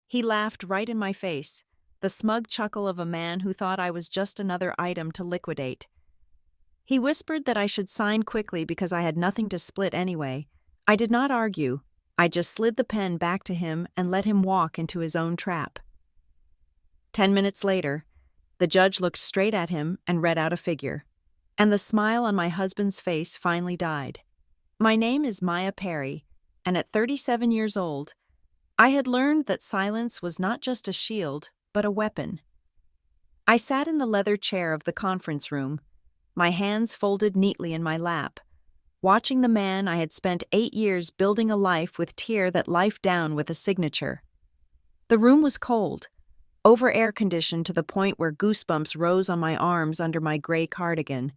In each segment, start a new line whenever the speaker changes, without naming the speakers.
He laughed right in my face, the smug chuckle of a man who thought I was just another item to liquidate. He whispered that I should sign quickly because I had nothing to split anyway. I did not argue. I just slid the pen back to him and let him walk into his own trap. 10 minutes later, the judge looked straight at him and read out a figure. And the smile on my husband's face finally died. My name is Maya Perry, and at 37 years old, I had learned that silence was not just a shield, but a weapon. I sat in the leather chair of the conference room, my hands folded neatly in my lap, watching the man I had spent 8 years building a life with tear that life down with a signature. The room was cold, over air-conditioned to the point where goosebumps rose on my arms under my gray cardigan,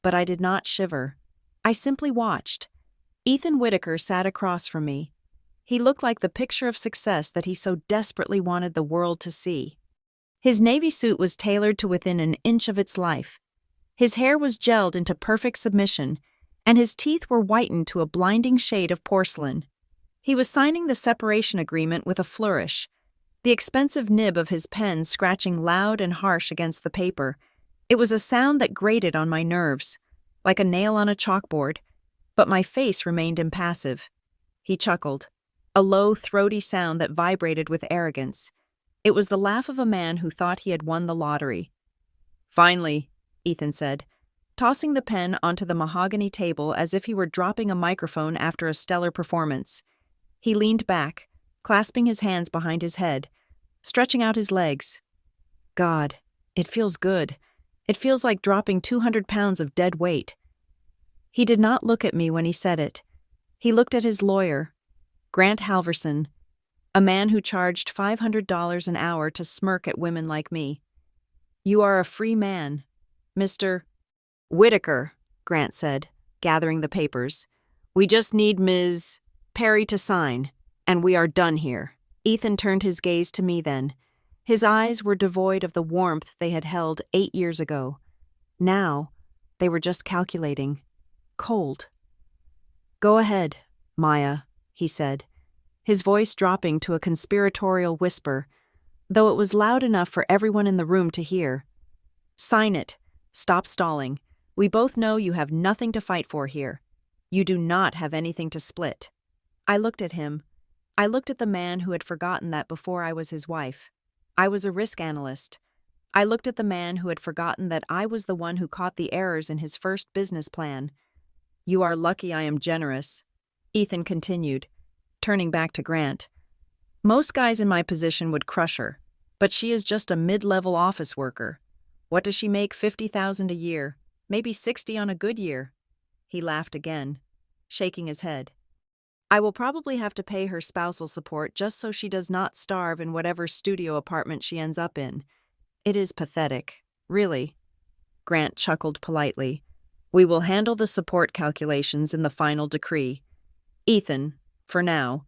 but I did not shiver. I simply watched. Ethan Whitaker sat across from me. He looked like the picture of success that he so desperately wanted the world to see. His navy suit was tailored to within an inch of its life. His hair was gelled into perfect submission, and his teeth were whitened to a blinding shade of porcelain. He was signing the separation agreement with a flourish, the expensive nib of his pen scratching loud and harsh against the paper. It was a sound that grated on my nerves, like a nail on a chalkboard, but my face remained impassive. He chuckled, a low, throaty sound that vibrated with arrogance. It was the laugh of a man who thought he had won the lottery. "Finally," Ethan said, tossing the pen onto the mahogany table as if he were dropping a microphone after a stellar performance. He leaned back, clasping his hands behind his head, stretching out his legs. God, it feels good. It feels like dropping 200 pounds of dead weight. He did not look at me when he said it. He looked at his lawyer, Grant Halverson, a man who charged $500 an hour to smirk at women like me. "You are a free man, Mr. Whitaker," Grant said, gathering the papers. "We just need Ms. Perry to sign, and we are done here." Ethan turned his gaze to me then. His eyes were devoid of the warmth they had held 8 years ago. Now, they were just calculating. Cold. "Go ahead, Maya," he said, his voice dropping to a conspiratorial whisper, though it was loud enough for everyone in the room to hear. "Sign it. Stop stalling. We both know you have nothing to fight for here. You do not have anything to split." I looked at him. I looked at the man who had forgotten that before I was his wife, I was a risk analyst. I looked at the man who had forgotten that I was the one who caught the errors in his first business plan. "You are lucky I am generous," Ethan continued, turning back to Grant. "Most guys in my position would crush her, but she is just a mid-level office worker. What does she make? $50,000 a year, maybe 60 on a good year." He laughed again, shaking his head. "I will probably have to pay her spousal support just so she does not starve in whatever studio apartment she ends up in. It is pathetic, really." Grant chuckled politely. "We will handle the support calculations in the final decree. Ethan, for now,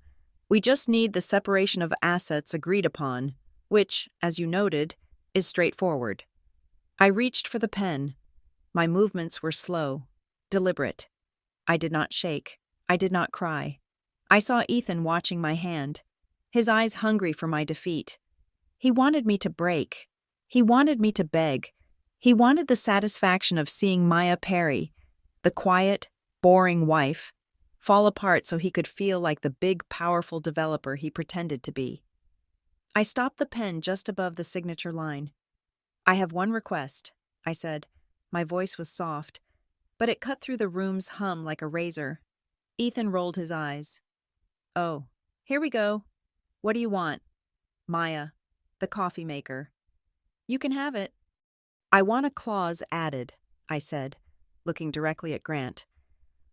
we just need the separation of assets agreed upon, which, as you noted, is straightforward." I reached for the pen. My movements were slow, deliberate. I did not shake. I did not cry. I saw Ethan watching my hand, his eyes hungry for my defeat. He wanted me to break. He wanted me to beg. He wanted the satisfaction of seeing Maya Perry, the quiet, boring wife, fall apart so he could feel like the big, powerful developer he pretended to be. I stopped the pen just above the signature line. "I have one request," I said. My voice was soft, but it cut through the room's hum like a razor. Ethan rolled his eyes. "Oh, here we go. What do you want?" "Maya, the coffee maker." "You can have it." "I want a clause added," I said, looking directly at Grant.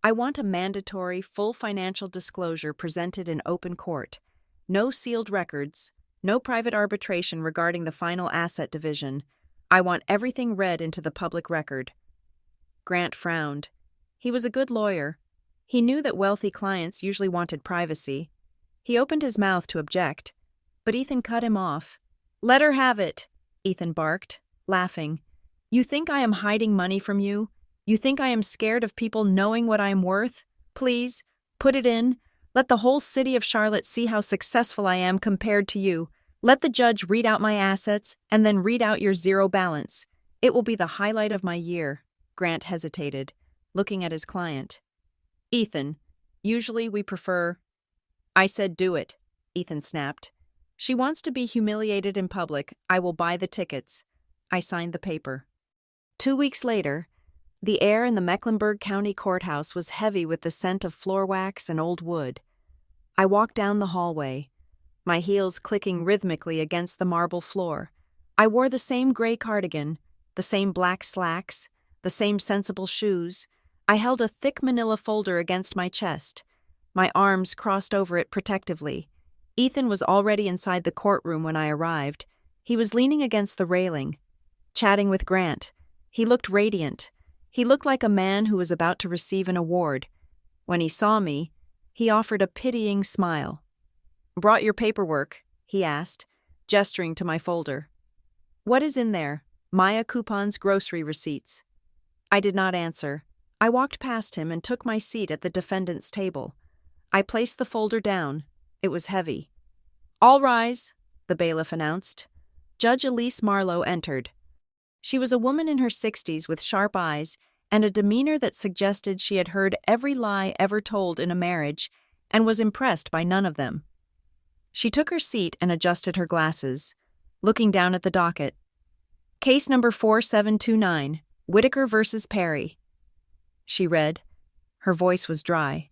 "I want a mandatory, full financial disclosure presented in open court. No sealed records, no private arbitration regarding the final asset division. I want everything read into the public record." Grant frowned. He was a good lawyer. He knew that wealthy clients usually wanted privacy. He opened his mouth to object, but Ethan cut him off. "Let her have it," Ethan barked, laughing. "You think I am hiding money from you? You think I am scared of people knowing what I am worth? Please, put it in. Let the whole city of Charlotte see how successful I am compared to you. Let the judge read out my assets and then read out your zero balance. It will be the highlight of my year." Grant hesitated, looking at his client. "Ethan, usually we prefer—" "I said do it," Ethan snapped. "She wants to be humiliated in public. I will buy the tickets." I signed the paper. 2 weeks later, the air in the Mecklenburg County Courthouse was heavy with the scent of floor wax and old wood. I walked down the hallway, my heels clicking rhythmically against the marble floor. I wore the same gray cardigan, the same black slacks, the same sensible shoes. I held a thick manila folder against my chest, my arms crossed over it protectively. Ethan was already inside the courtroom when I arrived. He was leaning against the railing, chatting with Grant. He looked radiant. He looked like a man who was about to receive an award. When he saw me, he offered a pitying smile. "Brought your paperwork?" he asked, gesturing to my folder. "What is in there?" "Maya Coupon's grocery receipts." I did not answer. I walked past him and took my seat at the defendant's table. I placed the folder down. It was heavy. "All rise," the bailiff announced. Judge Elise Marlowe entered. She was a woman in her 60s with sharp eyes and a demeanor that suggested she had heard every lie ever told in a marriage and was impressed by none of them. She took her seat and adjusted her glasses, looking down at the docket. "Case number 4729, Whitaker versus Perry," she read. Her voice was dry.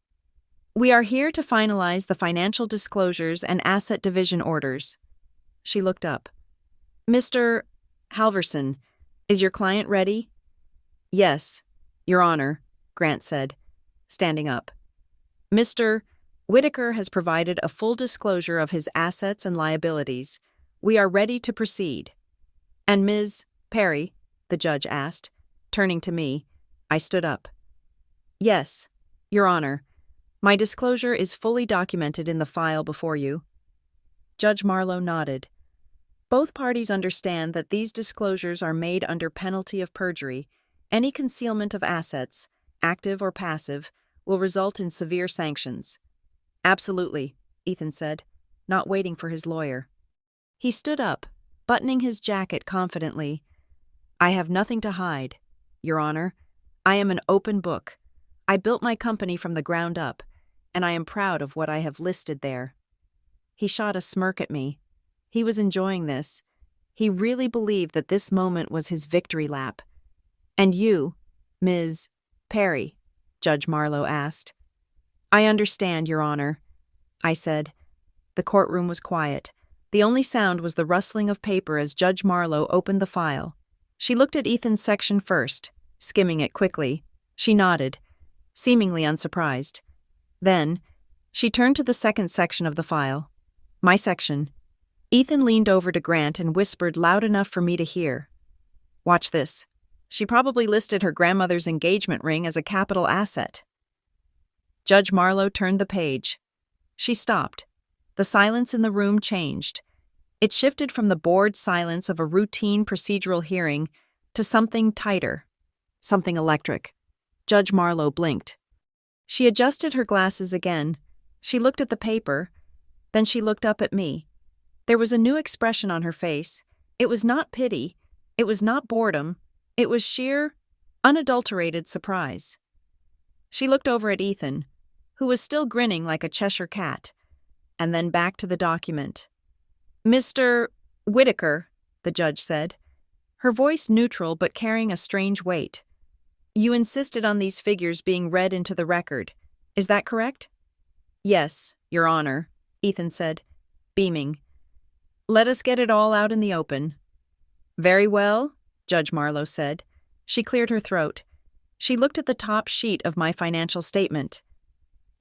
"We are here to finalize the financial disclosures and asset division orders." She looked up. "Mr. Halverson, is your client ready?" "Yes, Your Honor," Grant said, standing up. "Mr. Whitaker has provided a full disclosure of his assets and liabilities. We are ready to proceed." "And Ms. Perry?" the judge asked, turning to me. I stood up. "Yes, Your Honor. My disclosure is fully documented in the file before you." Judge Marlowe nodded. "Both parties understand that these disclosures are made under penalty of perjury. Any concealment of assets, active or passive, will result in severe sanctions." "Absolutely," Ethan said, not waiting for his lawyer. He stood up, buttoning his jacket confidently. "I have nothing to hide, Your Honor. I am an open book. I built my company from the ground up, and I am proud of what I have listed there." He shot a smirk at me. He was enjoying this. He really believed that this moment was his victory lap. "And you, Ms. Perry?" Judge Marlowe asked. "I understand, Your Honor," I said. The courtroom was quiet. The only sound was the rustling of paper as Judge Marlowe opened the file. She looked at Ethan's section first, skimming it quickly. She nodded, seemingly unsurprised. Then, she turned to the second section of the file. My section. Ethan leaned over to Grant and whispered loud enough for me to hear. "Watch this. She probably listed her grandmother's engagement ring as a capital asset." Judge Marlowe turned the page. She stopped. The silence in the room changed. It shifted from the bored silence of a routine procedural hearing to something tighter, something electric. Judge Marlowe blinked. She adjusted her glasses again. She looked at the paper. Then she looked up at me. There was a new expression on her face. It was not pity. It was not boredom. It was sheer, unadulterated surprise. She looked over at Ethan, who was still grinning like a Cheshire cat, and then back to the document. "Mr. Whitaker," the judge said, her voice neutral but carrying a strange weight. "You insisted on these figures being read into the record. Is that correct?" "Yes, Your Honor," Ethan said, beaming. "Let us get it all out in the open." "Very well," Judge Marlowe said. She cleared her throat. She looked at the top sheet of my financial statement.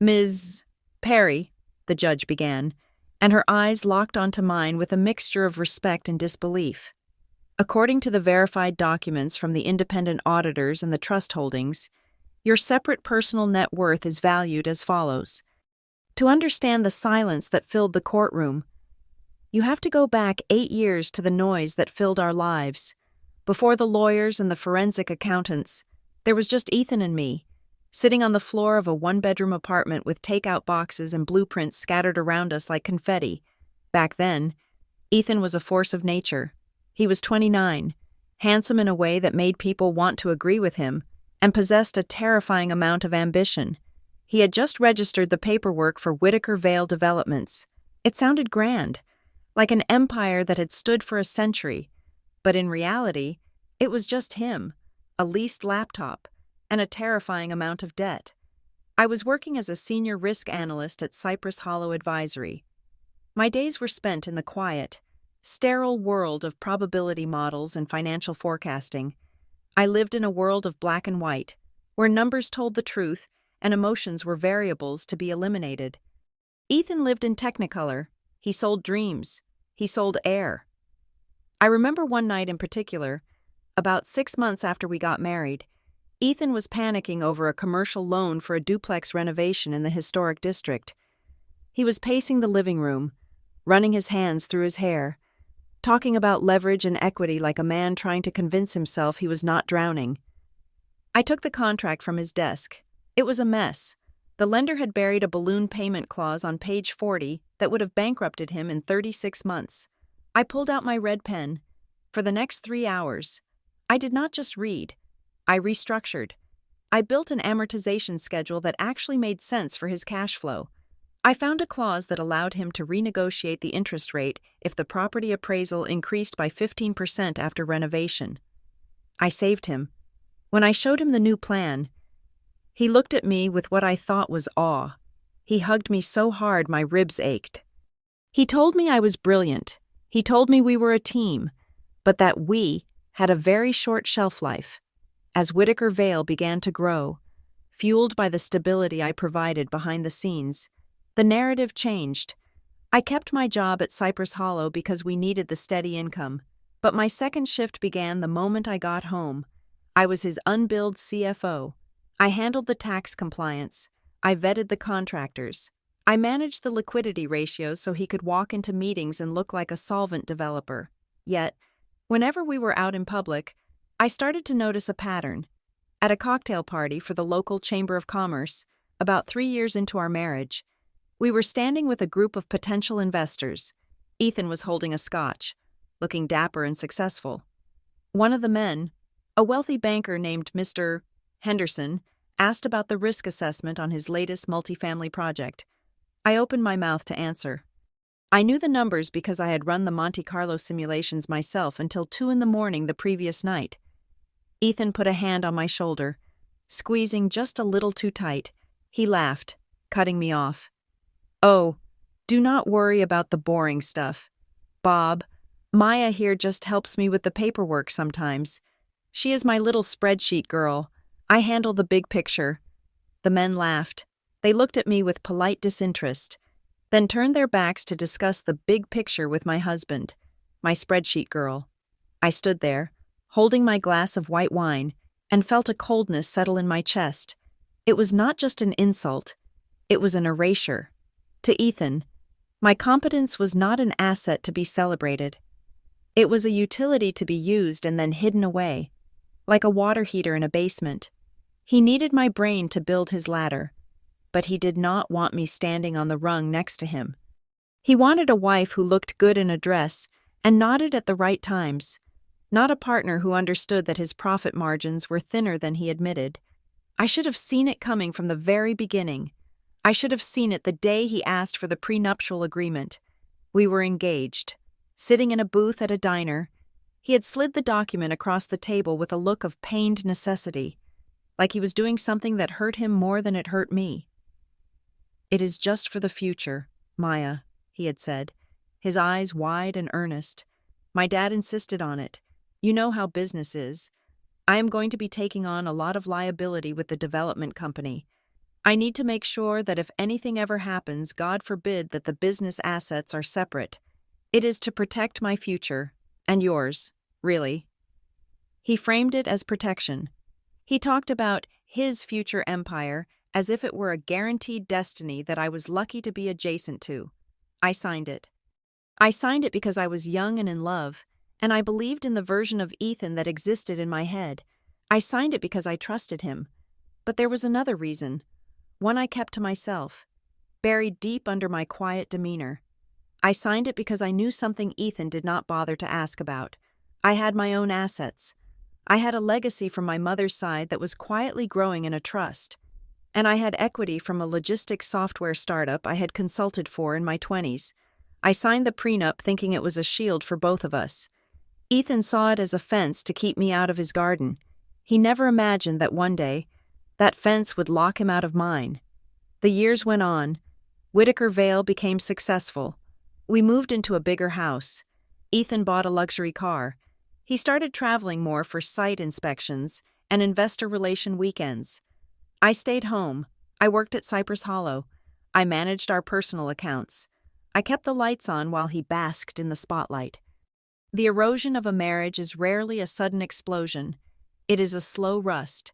"Ms. Perry," the judge began, and her eyes locked onto mine with a mixture of respect and disbelief. "According to the verified documents from the independent auditors and the trust holdings, your separate personal net worth is valued as follows." To understand the silence that filled the courtroom, you have to go back 8 years to the noise that filled our lives. Before the lawyers and the forensic accountants, there was just Ethan and me, sitting on the floor of a one-bedroom apartment with takeout boxes and blueprints scattered around us like confetti. Back then, Ethan was a force of nature. He was 29, handsome in a way that made people want to agree with him, and possessed a terrifying amount of ambition. He had just registered the paperwork for Whitaker Vale Developments. It sounded grand, like an empire that had stood for a century, but in reality, it was just him, a leased laptop, and a terrifying amount of debt. I was working as a senior risk analyst at Cypress Hollow Advisory. My days were spent in the quiet, sterile world of probability models and financial forecasting. I lived in a world of black and white, where numbers told the truth and emotions were variables to be eliminated. Ethan lived in Technicolor. He sold dreams. He sold air. I remember one night in particular, about 6 months after we got married, Ethan was panicking over a commercial loan for a duplex renovation in the historic district. He was pacing the living room, running his hands through his hair, talking about leverage and equity like a man trying to convince himself he was not drowning. I took the contract from his desk. It was a mess. The lender had buried a balloon payment clause on page 40 that would have bankrupted him in 36 months. I pulled out my red pen. For the next 3 hours, I did not just read. I restructured. I built an amortization schedule that actually made sense for his cash flow. I found a clause that allowed him to renegotiate the interest rate if the property appraisal increased by 15% after renovation. I saved him. When I showed him the new plan, he looked at me with what I thought was awe. He hugged me so hard my ribs ached. He told me I was brilliant. He told me we were a team, but that we had a very short shelf life. As Whitaker Vale began to grow, fueled by the stability I provided behind the scenes, the narrative changed. I kept my job at Cypress Hollow because we needed the steady income, but my second shift began the moment I got home. I was his unbilled CFO. I handled the tax compliance. I vetted the contractors. I managed the liquidity ratios so he could walk into meetings and look like a solvent developer. Yet, whenever we were out in public, I started to notice a pattern. At a cocktail party for the local Chamber of Commerce, about 3 years into our marriage, we were standing with a group of potential investors. Ethan was holding a scotch, looking dapper and successful. One of the men, a wealthy banker named Mr. Henderson, asked about the risk assessment on his latest multifamily project. I opened my mouth to answer. I knew the numbers because I had run the Monte Carlo simulations myself until 2 a.m. the previous night. Ethan put a hand on my shoulder, squeezing just a little too tight. He laughed, cutting me off. Oh, do not worry about the boring stuff. Bob, Maya here just helps me with the paperwork sometimes. She is my little spreadsheet girl. I handle the big picture. The men laughed. They looked at me with polite disinterest, then turned their backs to discuss the big picture with my husband, my spreadsheet girl. I stood there, holding my glass of white wine, and felt a coldness settle in my chest. It was not just an insult. It was an erasure. To Ethan, my competence was not an asset to be celebrated. It was a utility to be used and then hidden away, like a water heater in a basement. He needed my brain to build his ladder, but he did not want me standing on the rung next to him. He wanted a wife who looked good in a dress and nodded at the right times, not a partner who understood that his profit margins were thinner than he admitted. I should have seen it coming from the very beginning. I should have seen it the day he asked for the prenuptial agreement. We were engaged, sitting in a booth at a diner. He had slid the document across the table with a look of pained necessity, like he was doing something that hurt him more than it hurt me. It is just for the future, Maya, he had said, his eyes wide and earnest. My dad insisted on it. You know how business is. I am going to be taking on a lot of liability with the development company. I need to make sure that if anything ever happens, God forbid that the business assets are separate. It is to protect my future, and yours, really. He framed it as protection. He talked about his future empire as if it were a guaranteed destiny that I was lucky to be adjacent to. I signed it. I signed it because I was young and in love, and I believed in the version of Ethan that existed in my head. I signed it because I trusted him. But there was another reason, one I kept to myself, buried deep under my quiet demeanor. I signed it because I knew something Ethan did not bother to ask about. I had my own assets. I had a legacy from my mother's side that was quietly growing in a trust. And I had equity from a logistics software startup I had consulted for in my 20s. I signed the prenup thinking it was a shield for both of us. Ethan saw it as a fence to keep me out of his garden. He never imagined that one day, that fence would lock him out of mine. The years went on. Whitaker Vale became successful. We moved into a bigger house. Ethan bought a luxury car. He started traveling more for site inspections and investor relation weekends. I stayed home. I worked at Cypress Hollow. I managed our personal accounts. I kept the lights on while he basked in the spotlight. The erosion of a marriage is rarely a sudden explosion. It is a slow rust.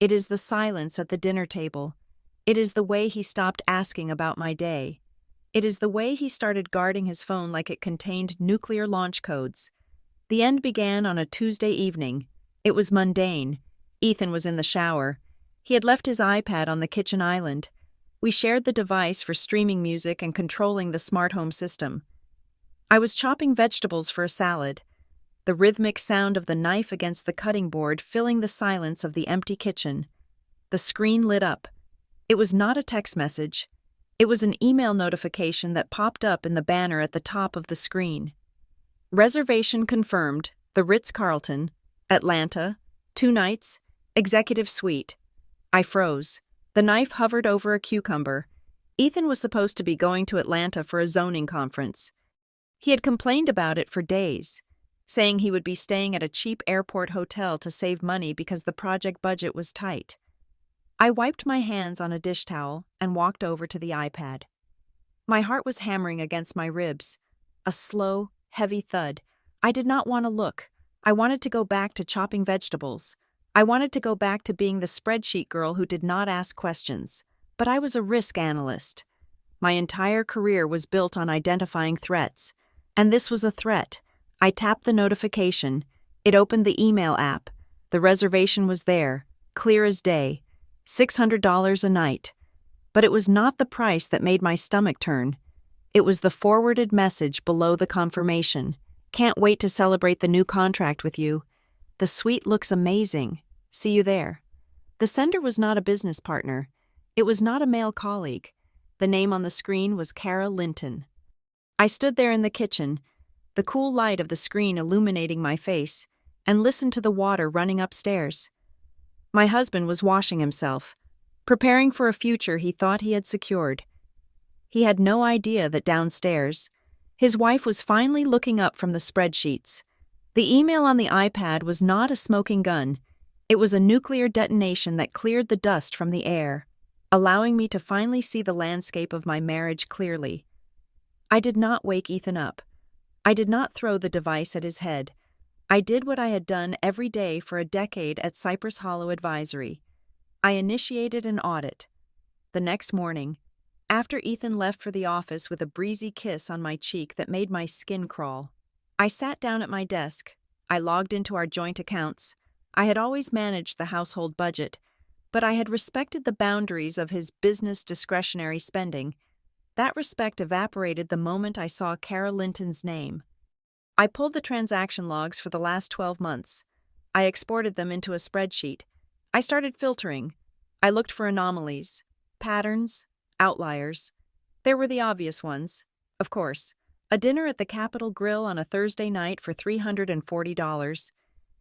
It is the silence at the dinner table. It is the way he stopped asking about my day. It is the way he started guarding his phone like it contained nuclear launch codes. The end began on a Tuesday evening. It was mundane. Ethan was in the shower. He had left his iPad on the kitchen island. We shared the device for streaming music and controlling the smart home system. I was chopping vegetables for a salad, the rhythmic sound of the knife against the cutting board filling the silence of the empty kitchen. The screen lit up. It was not a text message. It was an email notification that popped up in the banner at the top of the screen. Reservation confirmed, the Ritz-Carlton, Atlanta, 2 nights, executive suite. I froze. The knife hovered over a cucumber. Ethan was supposed to be going to Atlanta for a zoning conference. He had complained about it for days, saying he would be staying at a cheap airport hotel to save money because the project budget was tight. I wiped my hands on a dish towel and walked over to the iPad. My heart was hammering against my ribs. A slow, heavy thud. I did not want to look. I wanted to go back to chopping vegetables. I wanted to go back to being the spreadsheet girl who did not ask questions. But I was a risk analyst. My entire career was built on identifying threats. And this was a threat. I tapped the notification. It opened the email app. The reservation was there, clear as day. $600 a night. But it was not the price that made my stomach turn. It was the forwarded message below the confirmation. Can't wait to celebrate the new contract with you. The suite looks amazing. See you there. The sender was not a business partner. It was not a male colleague. The name on the screen was Kara Linton. I stood there in the kitchen, the cool light of the screen illuminating my face, and listened to the water running upstairs. My husband was washing himself, preparing for a future he thought he had secured. He had no idea that downstairs, his wife was finally looking up from the spreadsheets. The email on the iPad was not a smoking gun. It was a nuclear detonation that cleared the dust from the air, allowing me to finally see the landscape of my marriage clearly. I did not wake Ethan up. I did not throw the device at his head. I did what I had done every day for a decade at Cypress Hollow Advisory. I initiated an audit. The next morning, after Ethan left for the office with a breezy kiss on my cheek that made my skin crawl, I sat down at my desk. I logged into our joint accounts. I had always managed the household budget, but I had respected the boundaries of his business discretionary spending. That respect evaporated the moment I saw Kara Linton's name. I pulled the transaction logs for the last 12 months. I exported them into a spreadsheet. I started filtering. I looked for anomalies, patterns, outliers. There were the obvious ones. Of course, a dinner at the Capitol Grill on a Thursday night for $340.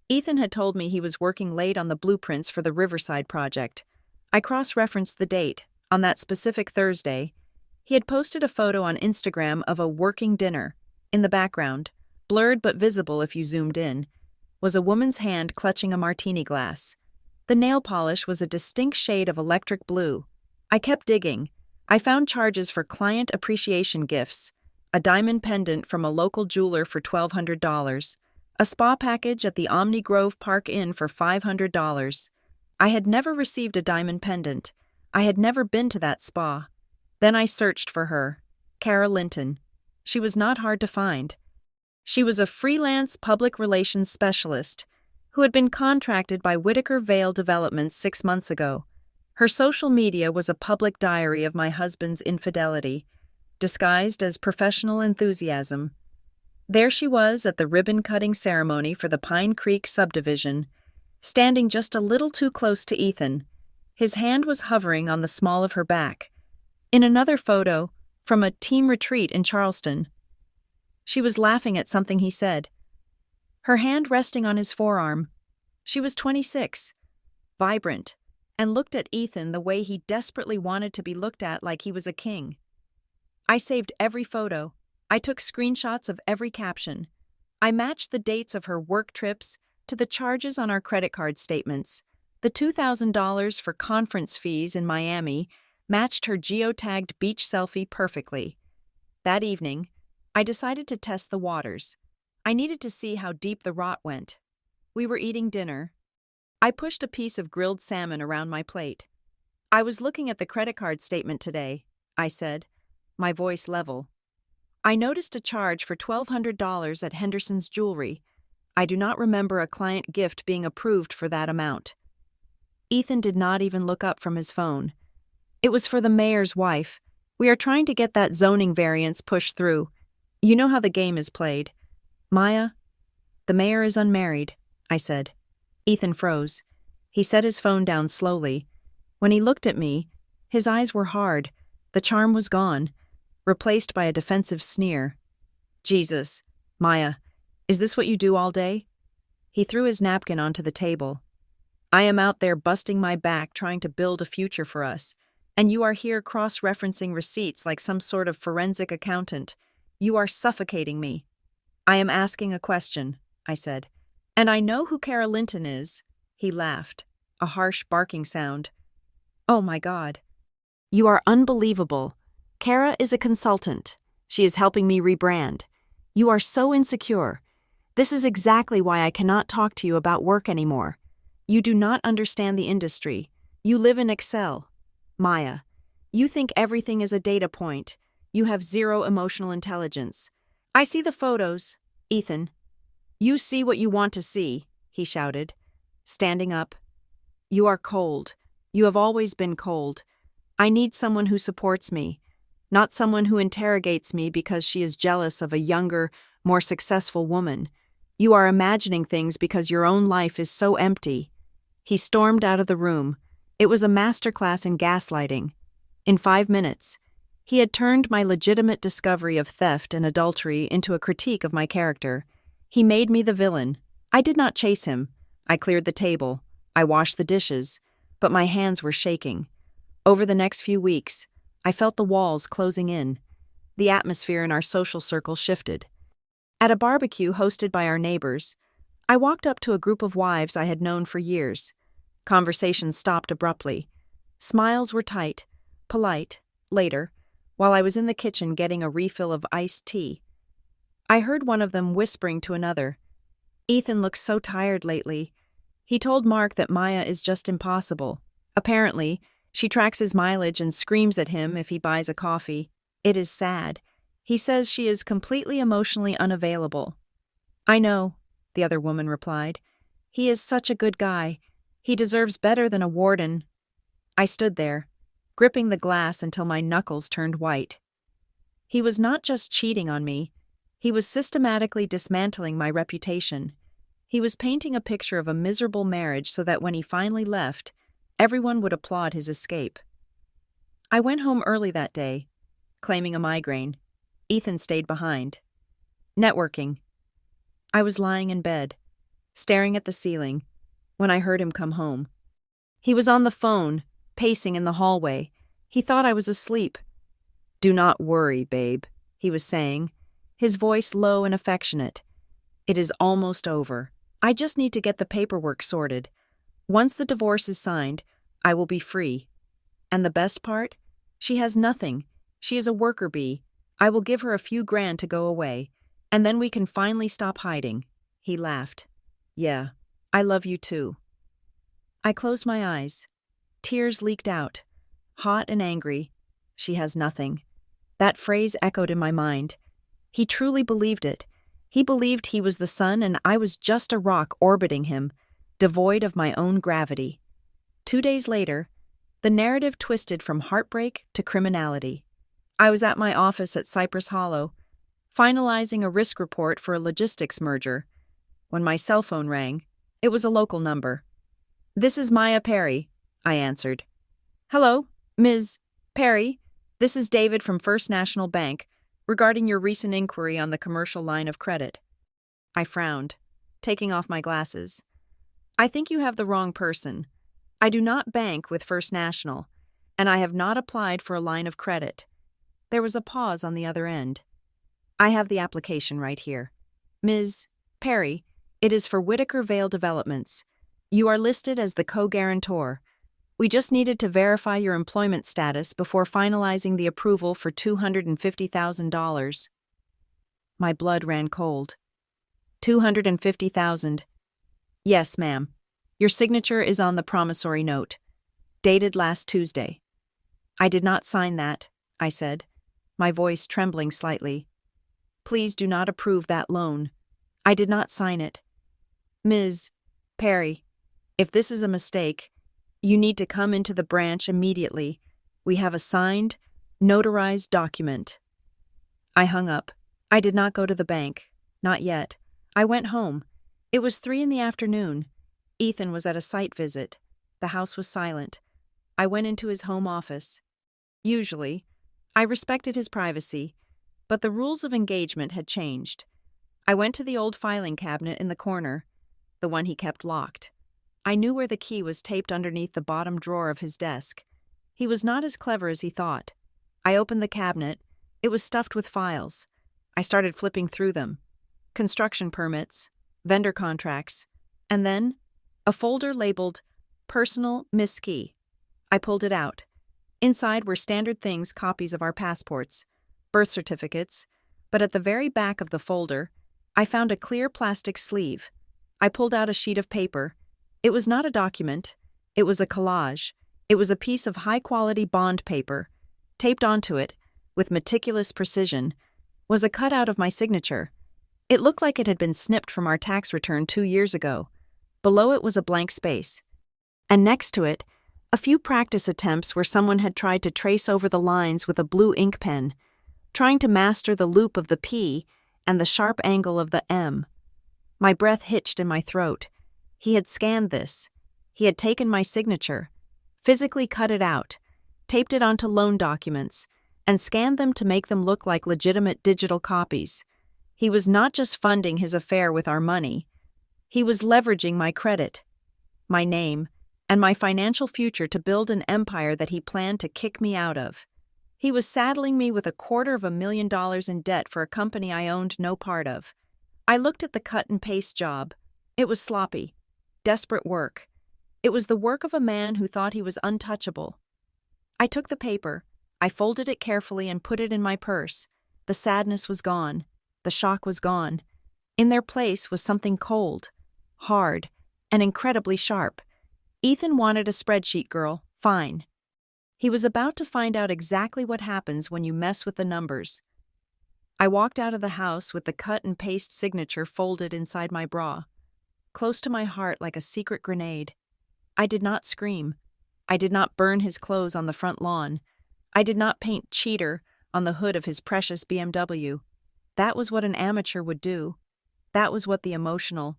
Ethan had told me he was working late on the blueprints for the Riverside project. I cross-referenced the date. On that specific Thursday, he had posted a photo on Instagram of a working dinner. In the background, blurred but visible if you zoomed in, was a woman's hand clutching a martini glass. The nail polish was a distinct shade of electric blue. I kept digging. I found charges for client appreciation gifts, a diamond pendant from a local jeweler for $1,200, a spa package at the Omni Grove Park Inn for $500. I had never received a diamond pendant. I had never been to that spa. Then I searched for her, Kara Linton. She was not hard to find. She was a freelance public relations specialist who had been contracted by Whitaker Vale Developments 6 months ago. Her social media was a public diary of my husband's infidelity. disguised as professional enthusiasm. There she was at the ribbon-cutting ceremony for the Pine Creek subdivision, standing just a little too close to Ethan. His hand was hovering on the small of her back. In another photo, from a team retreat in Charleston, she was laughing at something he said, her hand resting on his forearm. She was 26, vibrant, and looked at Ethan the way he desperately wanted to be looked at, like he was a king. I saved every photo. I took screenshots of every caption. I matched the dates of her work trips to the charges on our credit card statements. The $2,000 for conference fees in Miami matched her geotagged beach selfie perfectly. That evening, I decided to test the waters. I needed to see how deep the rot went. We were eating dinner. I pushed a piece of grilled salmon around my plate. "I was looking at the credit card statement today," I said, my voice level. "I noticed a charge for $1,200 at Henderson's Jewelry. I do not remember a client gift being approved for that amount." Ethan did not even look up from his phone. "It was for the mayor's wife. We are trying to get that zoning variance pushed through. You know how the game is played." "Maya, the mayor is unmarried," I said. Ethan froze. He set his phone down slowly. When he looked at me, his eyes were hard. The charm was gone, replaced by a defensive sneer. "Jesus, Maya, is this what you do all day?" He threw his napkin onto the table. "I am out there busting my back trying to build a future for us, and you are here cross-referencing receipts like some sort of forensic accountant. You are suffocating me." "I am asking a question," I said. "And I know who Kara Linton is." He laughed, a harsh barking sound. "Oh my God. You are unbelievable. Kara is a consultant. She is helping me rebrand. You are so insecure. This is exactly why I cannot talk to you about work anymore. You do not understand the industry. You live in Excel. Maya, you think everything is a data point. You have zero emotional intelligence. I see the photos, Ethan. You see what you want to see," he shouted, standing up. "You are cold. You have always been cold. I need someone who supports me, not someone who interrogates me because she is jealous of a younger, more successful woman. You are imagining things because your own life is so empty." He stormed out of the room. It was a masterclass in gaslighting. In 5 minutes, he had turned my legitimate discovery of theft and adultery into a critique of my character. He made me the villain. I did not chase him. I cleared the table. I washed the dishes, but my hands were shaking. Over the next few weeks, I felt the walls closing in. The atmosphere in our social circle shifted. At a barbecue hosted by our neighbors, I walked up to a group of wives I had known for years. Conversations stopped abruptly. Smiles were tight, polite. Later, while I was in the kitchen getting a refill of iced tea, I heard one of them whispering to another, "Ethan looks so tired lately. He told Mark that Maya is just impossible. Apparently, she tracks his mileage and screams at him if he buys a coffee. It is sad. He says she is completely emotionally unavailable." "I know," the other woman replied. "He is such a good guy. He deserves better than a warden." I stood there, gripping the glass until my knuckles turned white. He was not just cheating on me. He was systematically dismantling my reputation. He was painting a picture of a miserable marriage so that when he finally left, everyone would applaud his escape. I went home early that day, claiming a migraine. Ethan stayed behind. Networking. I was lying in bed, staring at the ceiling, when I heard him come home. He was on the phone, pacing in the hallway. He thought I was asleep. "Do not worry, babe," he was saying, his voice low and affectionate. "It is almost over. I just need to get the paperwork sorted. Once the divorce is signed, I will be free. And the best part? She has nothing. She is a worker bee. I will give her a few grand to go away, and then we can finally stop hiding." He laughed. "Yeah, I love you too." I closed my eyes. Tears leaked out, hot and angry. She has nothing. That phrase echoed in my mind. He truly believed it. He believed he was the sun and I was just a rock orbiting him, devoid of my own gravity. 2 days later, the narrative twisted from heartbreak to criminality. I was at my office at Cypress Hollow, finalizing a risk report for a logistics merger, when my cell phone rang. It was a local number. "This is Maya Perry," I answered. "Hello, Ms. Perry. This is David from First National Bank, regarding your recent inquiry on the commercial line of credit." I frowned, taking off my glasses. "I think you have the wrong person. I do not bank with First National, and I have not applied for a line of credit." There was a pause on the other end. "I have the application right here. Ms. Perry, it is for Whitaker Vale Developments. You are listed as the co-guarantor. We just needed to verify your employment status before finalizing the approval for $250,000. My blood ran cold. $250,000. "Yes, ma'am. Your signature is on the promissory note, dated last Tuesday." "I did not sign that," I said, my voice trembling slightly. "Please do not approve that loan. I did not sign it. Ms. Perry, if this is a mistake, you need to come into the branch immediately. We have a signed, notarized document." I hung up. I did not go to the bank. Not yet. I went home. It was 3 p.m. Ethan was at a site visit. The house was silent. I went into his home office. Usually, I respected his privacy, but the rules of engagement had changed. I went to the old filing cabinet in the corner, the one he kept locked. I knew where the key was taped underneath the bottom drawer of his desk. He was not as clever as he thought. I opened the cabinet. It was stuffed with files. I started flipping through them. Construction permits, vendor contracts, and then a folder labeled Personal Miss Key. I pulled it out. Inside were standard things, copies of our passports, birth certificates, but at the very back of the folder, I found a clear plastic sleeve. I pulled out a sheet of paper. It was not a document. It was a collage. It was a piece of high-quality bond paper. Taped onto it, with meticulous precision, was a cutout of my signature. It looked like it had been snipped from our tax return 2 years ago. Below it was a blank space. And next to it, a few practice attempts where someone had tried to trace over the lines with a blue ink pen, trying to master the loop of the P and the sharp angle of the M. My breath hitched in my throat. He had scanned this. He had taken my signature, physically cut it out, taped it onto loan documents, and scanned them to make them look like legitimate digital copies. He was not just funding his affair with our money. He was leveraging my credit, my name, and my financial future to build an empire that he planned to kick me out of. He was saddling me with $250,000 in debt for a company I owned no part of. I looked at the cut-and-paste job. It was sloppy, desperate work. It was the work of a man who thought he was untouchable. I took the paper. I folded it carefully and put it in my purse. The sadness was gone. The shock was gone. In their place was something cold, hard, and incredibly sharp. Ethan wanted a spreadsheet girl. Fine. He was about to find out exactly what happens when you mess with the numbers. I walked out of the house with the cut-and-paste signature folded inside my bra, close to my heart like a secret grenade. I did not scream. I did not burn his clothes on the front lawn. I did not paint cheater on the hood of his precious BMW. That was what an amateur would do. That was what the emotional,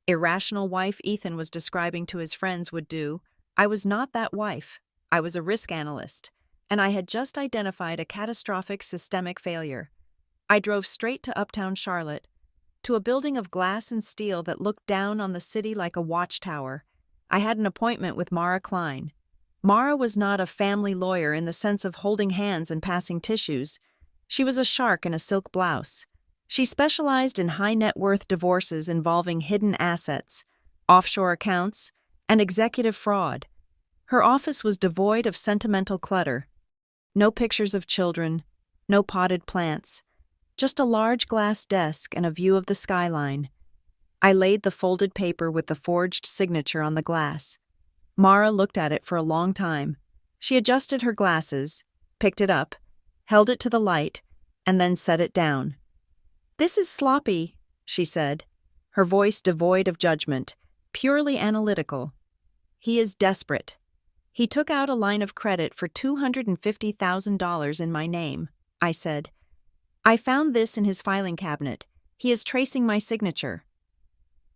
irrational wife Ethan was describing to his friends would do. I was not that wife. I was a risk analyst, and I had just identified a catastrophic systemic failure. I drove straight to uptown Charlotte, to a building of glass and steel that looked down on the city like a watchtower. I had an appointment with Mara Klein. Mara was not a family lawyer in the sense of holding hands and passing tissues. She was a shark in a silk blouse. She specialized in high-net-worth divorces involving hidden assets, offshore accounts, and executive fraud. Her office was devoid of sentimental clutter. No pictures of children, no potted plants, just a large glass desk and a view of the skyline. I laid the folded paper with the forged signature on the glass. Mara looked at it for a long time. She adjusted her glasses, picked it up, held it to the light, and then set it down. "This is sloppy," she said, her voice devoid of judgment, purely analytical. "He is desperate." He took out a line of credit for $250,000 in my name, I said. I found this in his filing cabinet. He is tracing my signature.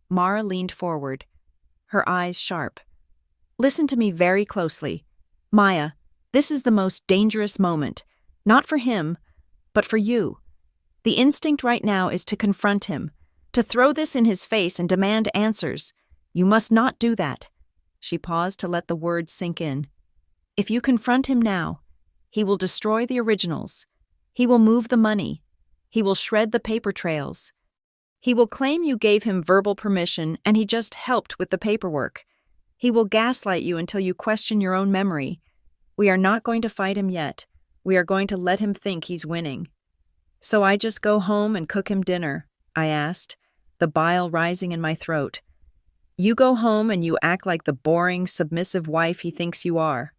Mara leaned forward, her eyes sharp. Listen to me very closely. Maya, this is the most dangerous moment. Not for him, but for you. The instinct right now is to confront him, to throw this in his face and demand answers. You must not do that. She paused to let the words sink in. If you confront him now, he will destroy the originals. He will move the money. He will shred the paper trails. He will claim you gave him verbal permission and he just helped with the paperwork. He will gaslight you until you question your own memory. We are not going to fight him yet. We are going to let him think he's winning. So I just go home and cook him dinner, I asked, the bile rising in my throat. You go home and you act like the boring, submissive wife he thinks you are,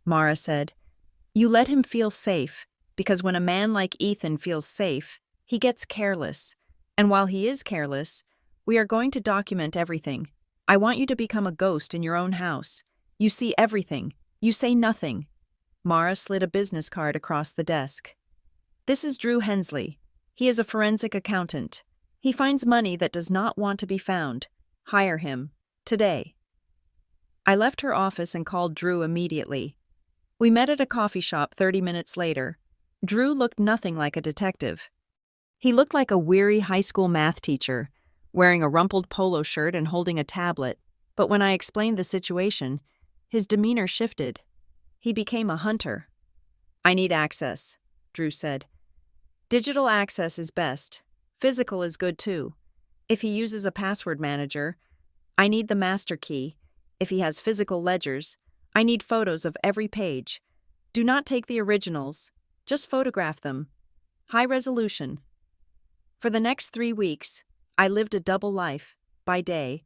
Mara said. You let him feel safe, because when a man like Ethan feels safe, he gets careless. And while he is careless, we are going to document everything. I want you to become a ghost in your own house. You see everything. You say nothing. Mara slid a business card across the desk. This is Drew Hensley. He is a forensic accountant. He finds money that does not want to be found. Hire him. Today. I left her office and called Drew immediately. We met at a coffee shop 30 minutes later. Drew looked nothing like a detective. He looked like a weary high school math teacher, wearing a rumpled polo shirt and holding a tablet, but when I explained the situation, his demeanor shifted. He became a hunter. I need access, Drew said. Digital access is best. Physical is good too. If he uses a password manager, I need the master key. If he has physical ledgers, I need photos of every page. Do not take the originals. Just photograph them. High resolution. For the next 3 weeks, I lived a double life. By day,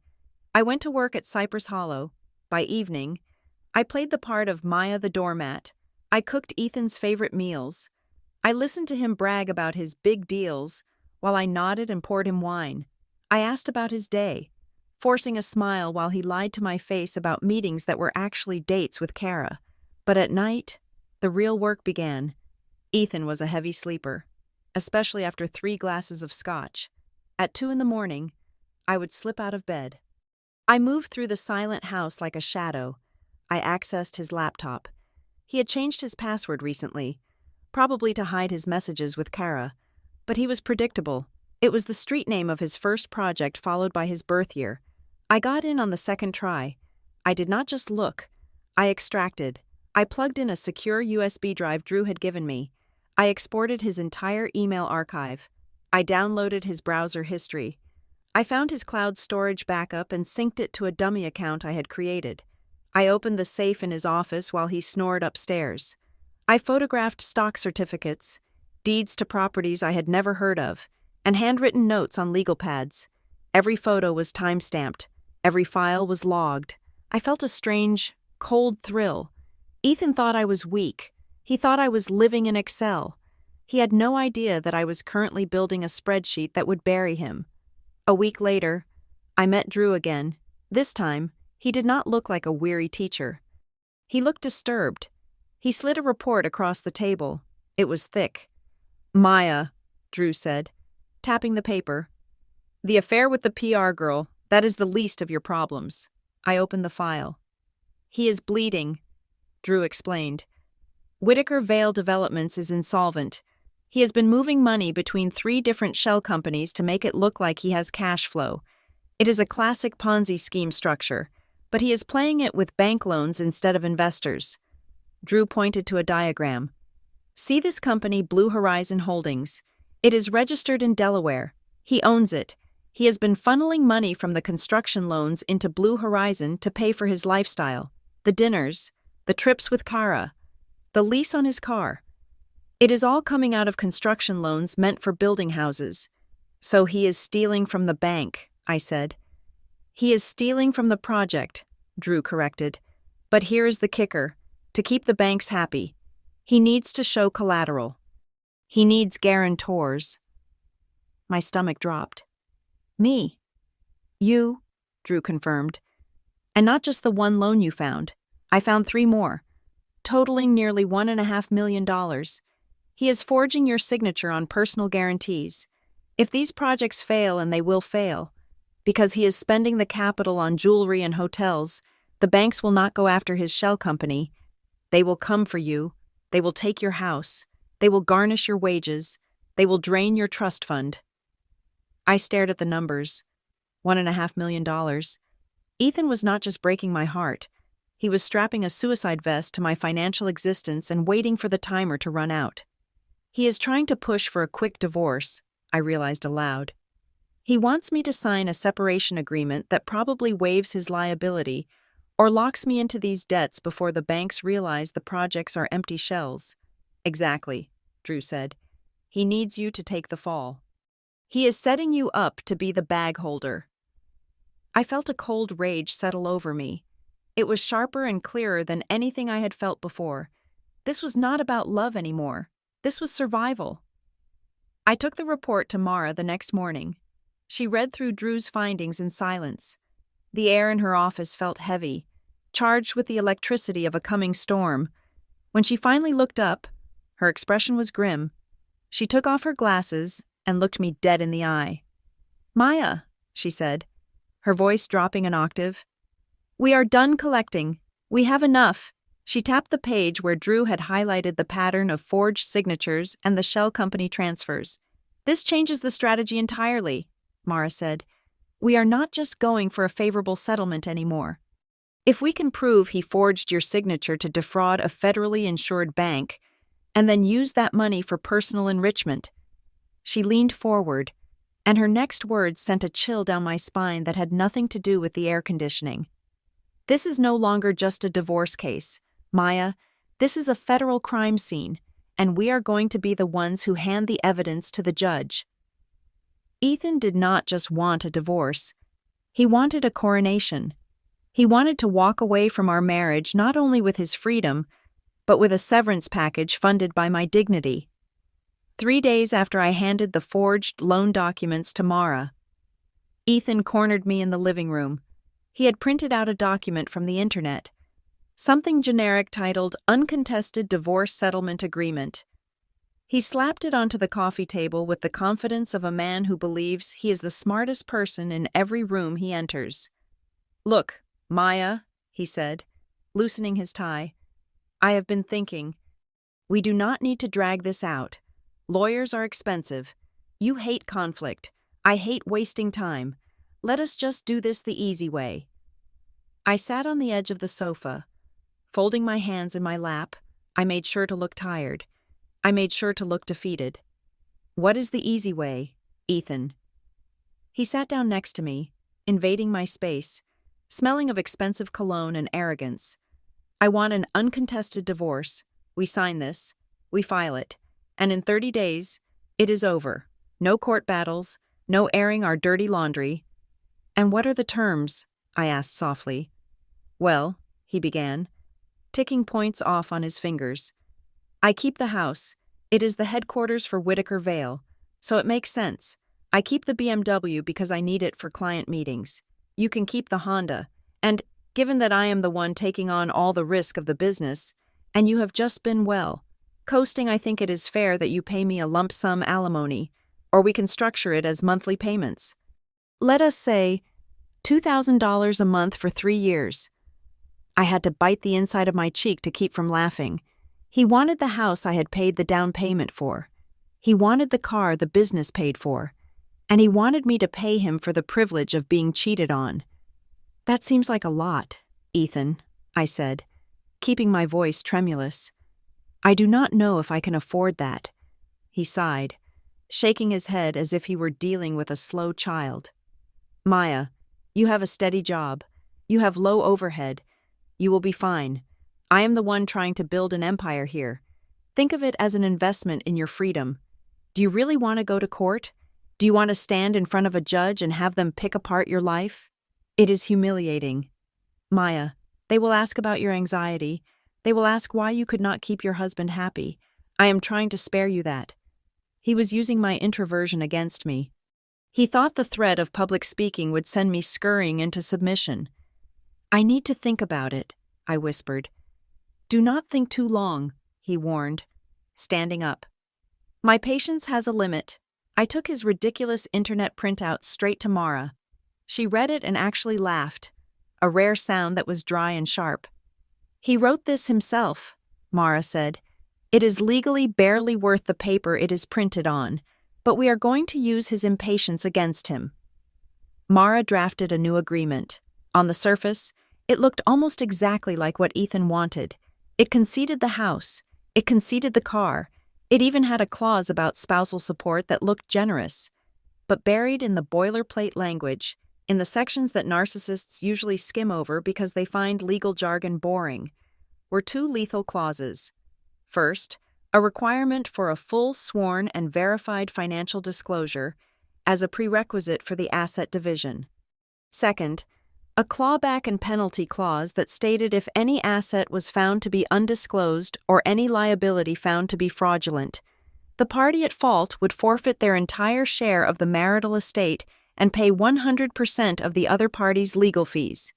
I went to work at Cypress Hollow. By evening, I played the part of Maya the doormat. I cooked Ethan's favorite meals. I listened to him brag about his big deals while I nodded and poured him wine. I asked about his day, forcing a smile while he lied to my face about meetings that were actually dates with Kara. But at night, the real work began. Ethan was a heavy sleeper, especially after 3 glasses of scotch. At 2 a.m, I would slip out of bed. I moved through the silent house like a shadow. I accessed his laptop. He had changed his password recently, probably to hide his messages with Kara, but he was predictable. It was the street name of his first project followed by his birth year. I got in on the second try. I did not just look. I extracted. I plugged in a secure USB drive Drew had given me. I exported his entire email archive. I downloaded his browser history. I found his cloud storage backup and synced it to a dummy account I had created. I opened the safe in his office while he snored upstairs. I photographed stock certificates, deeds to properties I had never heard of, and handwritten notes on legal pads. Every photo was time-stamped. Every file was logged. I felt a strange, cold thrill. Ethan thought I was weak. He thought I was living in Excel. He had no idea that I was currently building a spreadsheet that would bury him. A week later, I met Drew again. This time, he did not look like a weary teacher. He looked disturbed. He slid a report across the table. It was thick. Maya, Drew said, tapping the paper. The affair with the PR girl, that is the least of your problems. I opened the file. He is bleeding, Drew explained. Whitaker Vale Developments is insolvent. He has been moving money between 3 different shell companies to make it look like he has cash flow. It is a classic Ponzi scheme structure, but he is playing it with bank loans instead of investors. Drew pointed to a diagram. See this company, Blue Horizon Holdings. It is registered in Delaware. He owns it. He has been funneling money from the construction loans into Blue Horizon to pay for his lifestyle, the dinners, the trips with Kara, the lease on his car. It is all coming out of construction loans meant for building houses. So he is stealing from the bank, I said. He is stealing from the project, Drew corrected. But here is the kicker. To keep the banks happy, he needs to show collateral. He needs guarantors. My stomach dropped. Me. You, Drew confirmed. And not just the one loan you found. I found 3 more, totaling nearly $1.5 million. He is forging your signature on personal guarantees. If these projects fail, and they will fail, because he is spending the capital on jewelry and hotels, the banks will not go after his shell company. They will come for you. They will take your house. They will garnish your wages. They will drain your trust fund. I stared at the numbers. $1.5 million. Ethan was not just breaking my heart. He was strapping a suicide vest to my financial existence and waiting for the timer to run out. He is trying to push for a quick divorce, I realized aloud. He wants me to sign a separation agreement that probably waives his liability or locks me into these debts before the banks realize the projects are empty shells. Exactly, Drew said. He needs you to take the fall. He is setting you up to be the bag holder. I felt a cold rage settle over me. It was sharper and clearer than anything I had felt before. This was not about love anymore. This was survival. I took the report to Mara the next morning. She read through Drew's findings in silence. The air in her office felt heavy, charged with the electricity of a coming storm. When she finally looked up, her expression was grim. She took off her glasses and looked me dead in the eye. "Maya," she said, her voice dropping an octave. "We are done collecting. We have enough." She tapped the page where Drew had highlighted the pattern of forged signatures and the shell company transfers. "This changes the strategy entirely," Mara said. "We are not just going for a favorable settlement anymore. If we can prove he forged your signature to defraud a federally insured bank, and then use that money for personal enrichment." She leaned forward, and her next words sent a chill down my spine that had nothing to do with the air conditioning. "This is no longer just a divorce case, Maya. This is a federal crime scene, and we are going to be the ones who hand the evidence to the judge." Ethan did not just want a divorce. He wanted a coronation. He wanted to walk away from our marriage not only with his freedom, but with a severance package funded by my dignity. 3 days after I handed the forged loan documents to Mara, Ethan cornered me in the living room. He had printed out a document from the internet, something generic titled Uncontested Divorce Settlement Agreement. He slapped it onto the coffee table with the confidence of a man who believes he is the smartest person in every room he enters. "Look, Maya," he said, loosening his tie, "I have been thinking. We do not need to drag this out. Lawyers are expensive. You hate conflict. I hate wasting time. Let us just do this the easy way." I sat on the edge of the sofa. Folding my hands in my lap, I made sure to look tired. I made sure to look defeated. "What is the easy way, Ethan?" He sat down next to me, invading my space, smelling of expensive cologne and arrogance. "I want an uncontested divorce. We sign this. We file it. And in 30 days, it is over. No court battles, no airing our dirty laundry." "And what are the terms?" I asked softly. "Well," he began, ticking points off on his fingers. "I keep the house. It is the headquarters for Whitaker Vale, so it makes sense. I keep the BMW because I need it for client meetings. You can keep the Honda. And, given that I am the one taking on all the risk of the business, and you have just been, well, coasting, I think it is fair that you pay me a lump sum alimony, or we can structure it as monthly payments. Let us say $2,000 a month for 3 years. I had to bite the inside of my cheek to keep from laughing. He wanted the house I had paid the down payment for. He wanted the car the business paid for. And he wanted me to pay him for the privilege of being cheated on. "That seems like a lot, Ethan," I said, keeping my voice tremulous. "I do not know if I can afford that." He sighed, shaking his head as if he were dealing with a slow child. "Maya, you have a steady job. You have low overhead. You will be fine. I am the one trying to build an empire here. Think of it as an investment in your freedom. Do you really want to go to court? Do you want to stand in front of a judge and have them pick apart your life? It is humiliating. Maya, they will ask about your anxiety. They will ask why you could not keep your husband happy. I am trying to spare you that." He was using my introversion against me. He thought the threat of public speaking would send me scurrying into submission. "I need to think about it," I whispered. Do not think too long, he warned, standing up. My patience has a limit. I took his ridiculous internet printout straight to Mara. She read it and actually laughed, a rare sound that was dry and sharp. He wrote this himself, Mara said. It is legally barely worth the paper it is printed on, but we are going to use his impatience against him. Mara drafted a new agreement. On the surface, it looked almost exactly like what Ethan wanted. It conceded the house. It conceded the car. It even had a clause about spousal support that looked generous. But buried in the boilerplate language, in the sections that narcissists usually skim over because they find legal jargon boring, were two lethal clauses. First, a requirement for a full sworn and verified financial disclosure as a prerequisite for the asset division. Second, a clawback and penalty clause that stated if any asset was found to be undisclosed or any liability found to be fraudulent, the party at fault would forfeit their entire share of the marital estate and pay 100% of the other party's legal fees.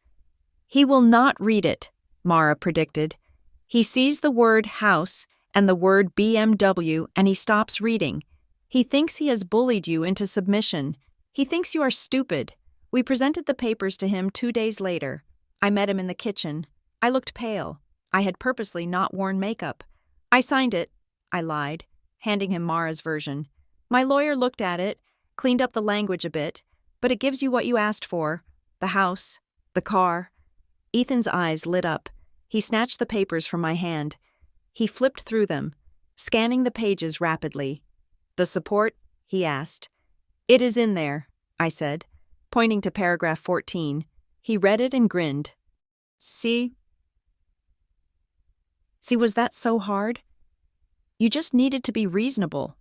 He will not read it, Mara predicted. He sees the word house and the word BMW and he stops reading. He thinks he has bullied you into submission. He thinks you are stupid. We presented the papers to him 2 days later. I met him in the kitchen. I looked pale. I had purposely not worn makeup. I signed it, I lied, handing him Mara's version. My lawyer looked at it, cleaned up the language a bit, but it gives you what you asked for. The house, the car. Ethan's eyes lit up. He snatched the papers from my hand. He flipped through them, scanning the pages rapidly. The support? He asked. It is in there, I said, pointing to paragraph 14. He read it and grinned. See, was that so hard? You just needed to be reasonable.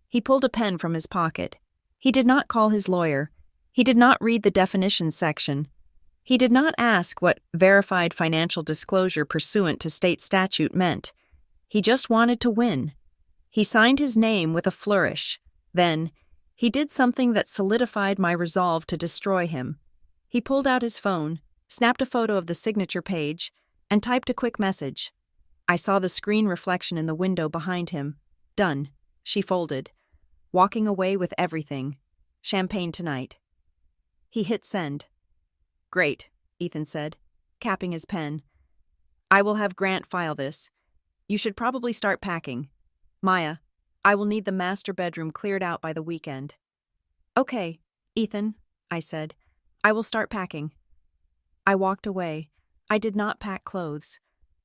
He pulled a pen from his pocket. He did not call his lawyer. He did not read the definitions section. He did not ask what verified financial disclosure pursuant to state statute meant. He just wanted to win. He signed his name with a flourish. Then, he did something that solidified my resolve to destroy him. He pulled out his phone, snapped a photo of the signature page, and typed a quick message. I saw the screen reflection in the window behind him. Done. She folded. Walking away with everything. Champagne tonight. He hit send. Great, Ethan said, capping his pen. I will have Grant file this. You should probably start packing. Maya, I will need the master bedroom cleared out by the weekend. Okay, Ethan, I said. I will start packing. I walked away. I did not pack clothes.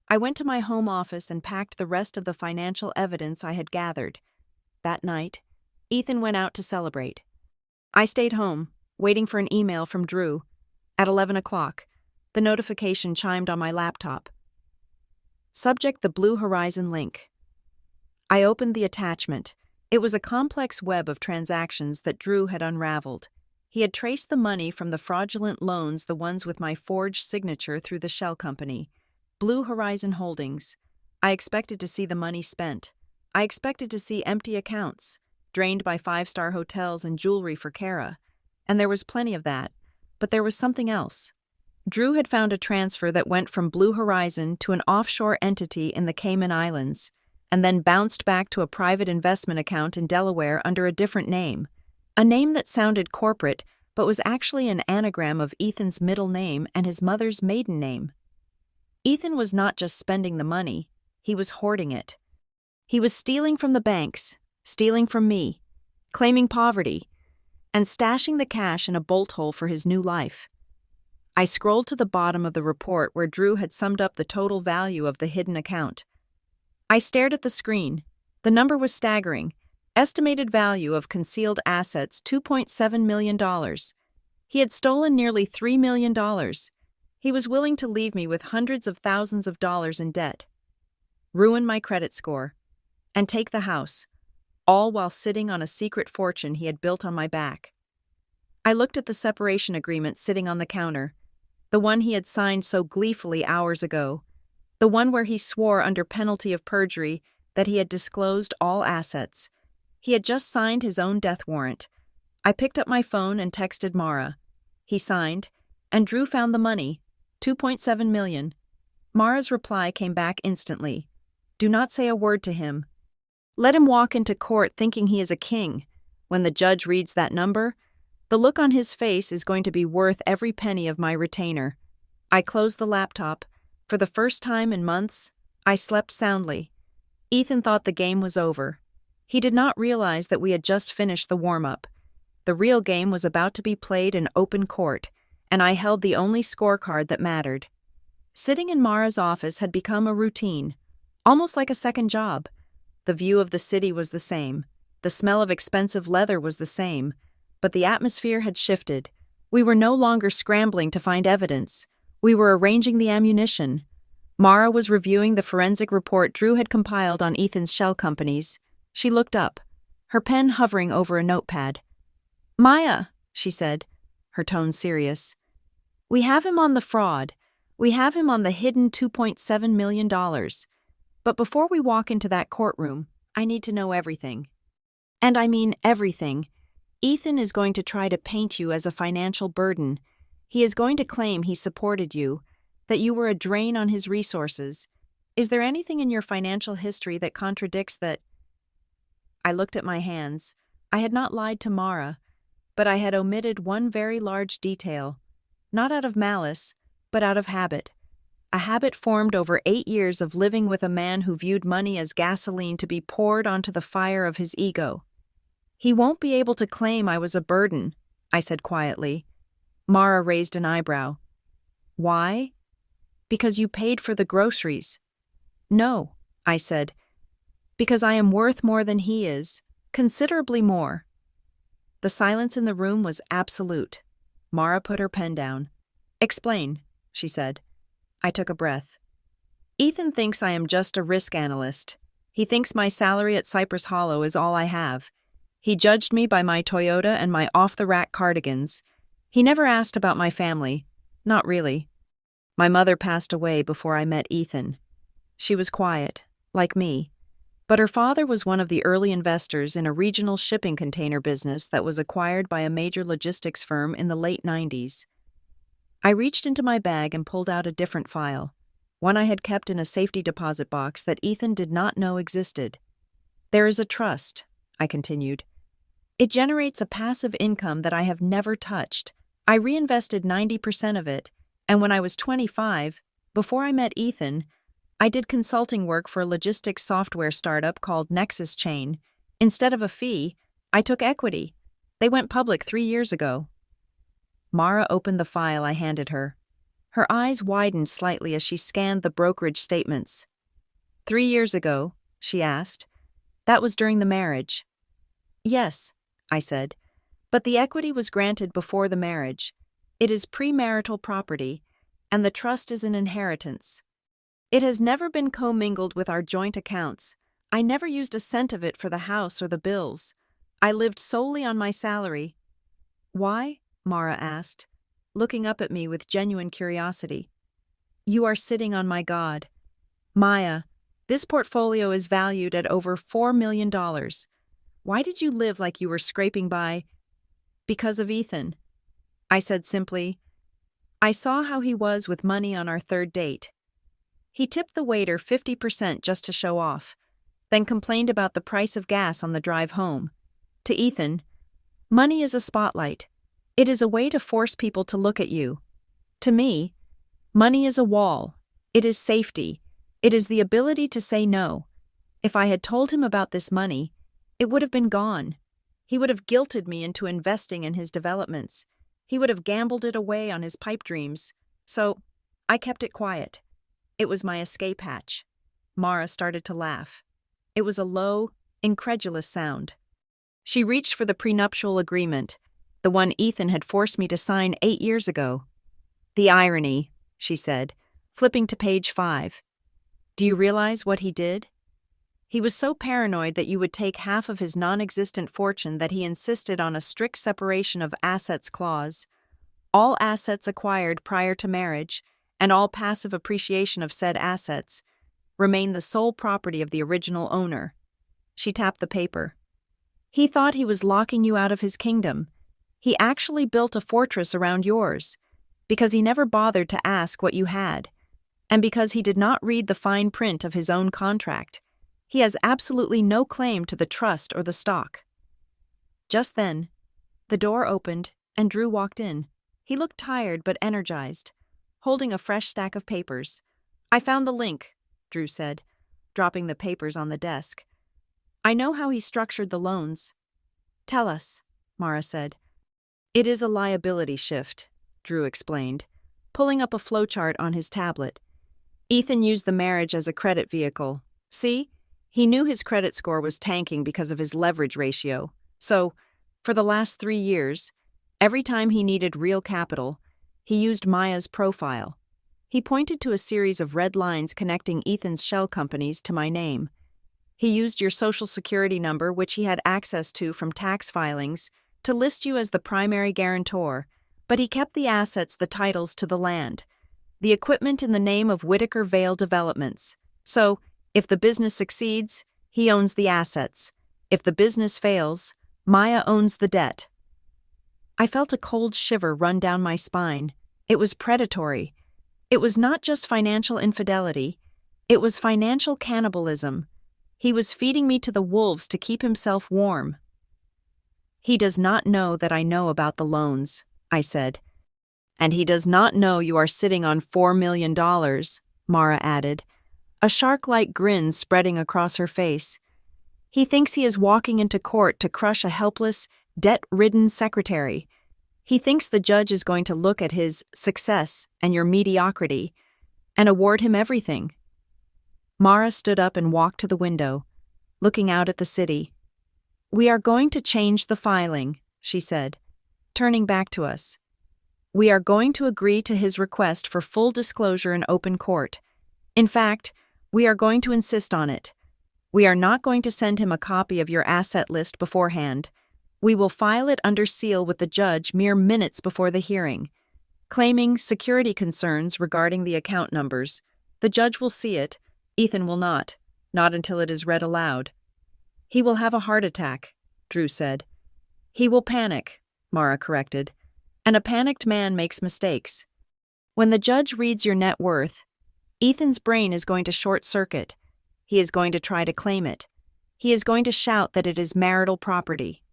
I went to my home office and packed the rest of the financial evidence I had gathered. That night, Ethan went out to celebrate. I stayed home, waiting for an email from Drew. At 11 o'clock, the notification chimed on my laptop. Subject: the Blue Horizon link. I opened the attachment. It was a complex web of transactions that Drew had unraveled. He had traced the money from the fraudulent loans, the ones with my forged signature, through the shell company, Blue Horizon Holdings. I expected to see the money spent. I expected to see empty accounts, drained by five-star hotels and jewelry for Kara. And there was plenty of that. But there was something else. Drew had found a transfer that went from Blue Horizon to an offshore entity in the Cayman Islands, and then bounced back to a private investment account in Delaware under a different name. A name that sounded corporate, but was actually an anagram of Ethan's middle name and his mother's maiden name. Ethan was not just spending the money, he was hoarding it. He was stealing from the banks, stealing from me, claiming poverty, and stashing the cash in a bolt hole for his new life. I scrolled to the bottom of the report where Drew had summed up the total value of the hidden account. I stared at the screen. The number was staggering. Estimated value of concealed assets, $2.7 million. He had stolen nearly $3 million. He was willing to leave me with hundreds of thousands of dollars in debt, ruin my credit score, and take the house, all while sitting on a secret fortune he had built on my back. I looked at the separation agreement sitting on the counter, the one he had signed so gleefully hours ago, the one where he swore under penalty of perjury that he had disclosed all assets. He had just signed his own death warrant. I picked up my phone and texted Mara. He signed, and Drew found the money, $2.7 million. Mara's reply came back instantly. Do not say a word to him. Let him walk into court thinking he is a king. When the judge reads that number, the look on his face is going to be worth every penny of my retainer. I closed the laptop. For the first time in months, I slept soundly. Ethan thought the game was over. He did not realize that we had just finished the warm-up. The real game was about to be played in open court, and I held the only scorecard that mattered. Sitting in Mara's office had become a routine, almost like a second job. The view of the city was the same. The smell of expensive leather was the same. But the atmosphere had shifted. We were no longer scrambling to find evidence. We were arranging the ammunition. Mara was reviewing the forensic report Drew had compiled on Ethan's shell companies. She looked up, her pen hovering over a notepad. Maya, she said, her tone serious. We have him on the fraud. We have him on the hidden $2.7 million. But before we walk into that courtroom, I need to know everything. And I mean everything. Ethan is going to try to paint you as a financial burden. He is going to claim he supported you, that you were a drain on his resources. Is there anything in your financial history that contradicts that? I looked at my hands. I had not lied to Mara, but I had omitted one very large detail. Not out of malice, but out of habit. A habit formed over 8 years of living with a man who viewed money as gasoline to be poured onto the fire of his ego. He won't be able to claim I was a burden, I said quietly. Mara raised an eyebrow. Why? Because you paid for the groceries. No, I said. Because I am worth more than he is, considerably more. The silence in the room was absolute. Mara put her pen down. Explain, she said. I took a breath. Ethan thinks I am just a risk analyst. He thinks my salary at Cypress Hollow is all I have. He judged me by my Toyota and my off-the-rack cardigans. He never asked about my family. Not really. My mother passed away before I met Ethan. She was quiet, like me. But her father was one of the early investors in a regional shipping container business that was acquired by a major logistics firm in the late 90s. I reached into my bag and pulled out a different file, one I had kept in a safety deposit box that Ethan did not know existed. There is a trust, I continued. It generates a passive income that I have never touched. I reinvested 90% of it, and when I was 25, before I met Ethan, I did consulting work for a logistics software startup called Nexus Chain. Instead of a fee, I took equity. They went public 3 years ago. Mara opened the file I handed her. Her eyes widened slightly as she scanned the brokerage statements. 3 years ago, she asked. That was during the marriage. Yes, I said, but the equity was granted before the marriage. It is premarital property, and the trust is an inheritance. It has never been commingled with our joint accounts. I never used a cent of it for the house or the bills. I lived solely on my salary. Why? Mara asked, looking up at me with genuine curiosity. You are sitting on my God. Maya, this portfolio is valued at over $4 million. Why did you live like you were scraping by? Because of Ethan. I said simply, I saw how he was with money on our third date. He tipped the waiter 50% just to show off, then complained about the price of gas on the drive home. To Ethan, money is a spotlight. It is a way to force people to look at you. To me, money is a wall. It is safety. It is the ability to say no. If I had told him about this money, it would have been gone. He would have guilted me into investing in his developments. He would have gambled it away on his pipe dreams. So, I kept it quiet. It was my escape hatch. Mara started to laugh. It was a low, incredulous sound. She reached for the prenuptial agreement, the one Ethan had forced me to sign 8 years ago. The irony, she said, flipping to page 5. Do you realize what he did? He was so paranoid that you would take half of his non-existent fortune that he insisted on a strict separation of assets clause. All assets acquired prior to marriage, and all passive appreciation of said assets, remain the sole property of the original owner. She tapped the paper. He thought he was locking you out of his kingdom. He actually built a fortress around yours, because he never bothered to ask what you had. and because he did not read the fine print of his own contract. He has absolutely no claim to the trust or the stock. Just then, the door opened and Drew walked in. He looked tired but energized, holding a fresh stack of papers. "I found the link," Drew said, dropping the papers on the desk. "I know how he structured the loans." "Tell us," Mara said. "It is a liability shift," Drew explained, pulling up a flowchart on his tablet. "Ethan used the marriage as a credit vehicle. See? He knew his credit score was tanking because of his leverage ratio. So, for the last 3 years, every time he needed real capital, he used Maya's profile. He pointed to a series of red lines connecting Ethan's shell companies to my name. He used your social security number, which he had access to from tax filings, to list you as the primary guarantor, but he kept the assets, the titles to the land, the equipment in the name of Whitaker Vale Developments. So, if the business succeeds, he owns the assets. If the business fails, Maya owns the debt." I felt a cold shiver run down my spine. It was predatory. It was not just financial infidelity. It was financial cannibalism. He was feeding me to the wolves to keep himself warm. "He does not know that I know about the loans," I said. "And he does not know you are sitting on $4 million, Mara added, a shark-like grin spreading across her face. "He thinks he is walking into court to crush a helpless, debt-ridden secretary. He thinks the judge is going to look at his success and your mediocrity and award him everything." Mara stood up and walked to the window, looking out at the city. "We are going to change the filing," she said, turning back to us. "We are going to agree to his request for full disclosure in open court. In fact, we are going to insist on it. We are not going to send him a copy of your asset list beforehand. We will file it under seal with the judge mere minutes before the hearing, claiming security concerns regarding the account numbers. The judge will see it. Ethan will not until it is read aloud." "He will have a heart attack," Drew said. "He will panic," Mara corrected. "And a panicked man makes mistakes. When the judge reads your net worth, Ethan's brain is going to short-circuit. He is going to try to claim it. He is going to shout that it is marital property.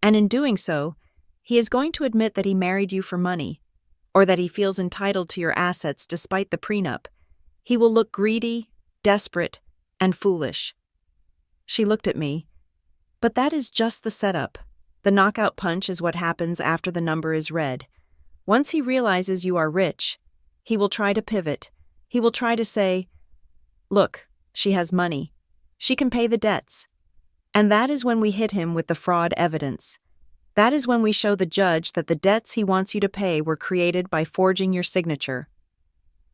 And in doing so, he is going to admit that he married you for money, or that he feels entitled to your assets despite the prenup. He will look greedy, desperate, and foolish." She looked at me. "But that is just the setup. The knockout punch is what happens after the number is read. Once he realizes you are rich, he will try to pivot. He will try to say, 'Look, she has money. She can pay the debts.' And that is when we hit him with the fraud evidence. That is when we show the judge that the debts he wants you to pay were created by forging your signature."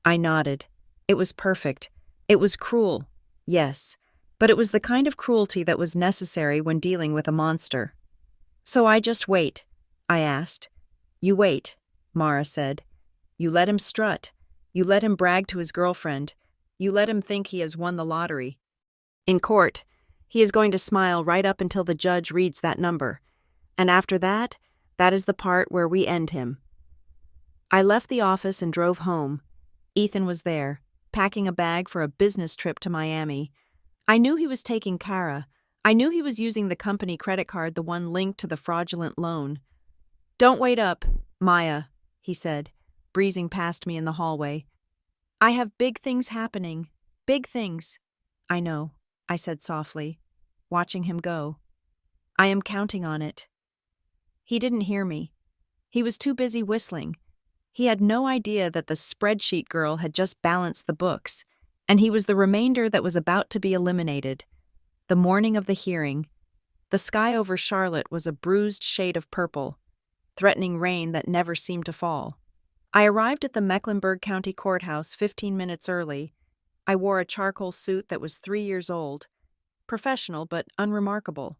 I nodded. It was perfect. It was cruel, yes, but it was the kind of cruelty that was necessary when dealing with a monster. "So I just wait?" I asked. "You wait," Mara said. "You let him strut. You let him brag to his girlfriend. You let him think he has won the lottery. In court, he is going to smile right up until the judge reads that number. And after that, that is the part where we end him." I left the office and drove home. Ethan was there, packing a bag for a business trip to Miami. I knew he was taking Cara. I knew he was using the company credit card, the one linked to the fraudulent loan. "Don't wait up, Maya," he said, breezing past me in the hallway. "I have big things happening. Big things." "I know," I said softly, watching him go. "I am counting on it." He didn't hear me. He was too busy whistling. He had no idea that the spreadsheet girl had just balanced the books, and he was the remainder that was about to be eliminated. The morning of the hearing, the sky over Charlotte was a bruised shade of purple, threatening rain that never seemed to fall. I arrived at the Mecklenburg County Courthouse 15 minutes early. I wore a charcoal suit that was 3 years old, professional but unremarkable.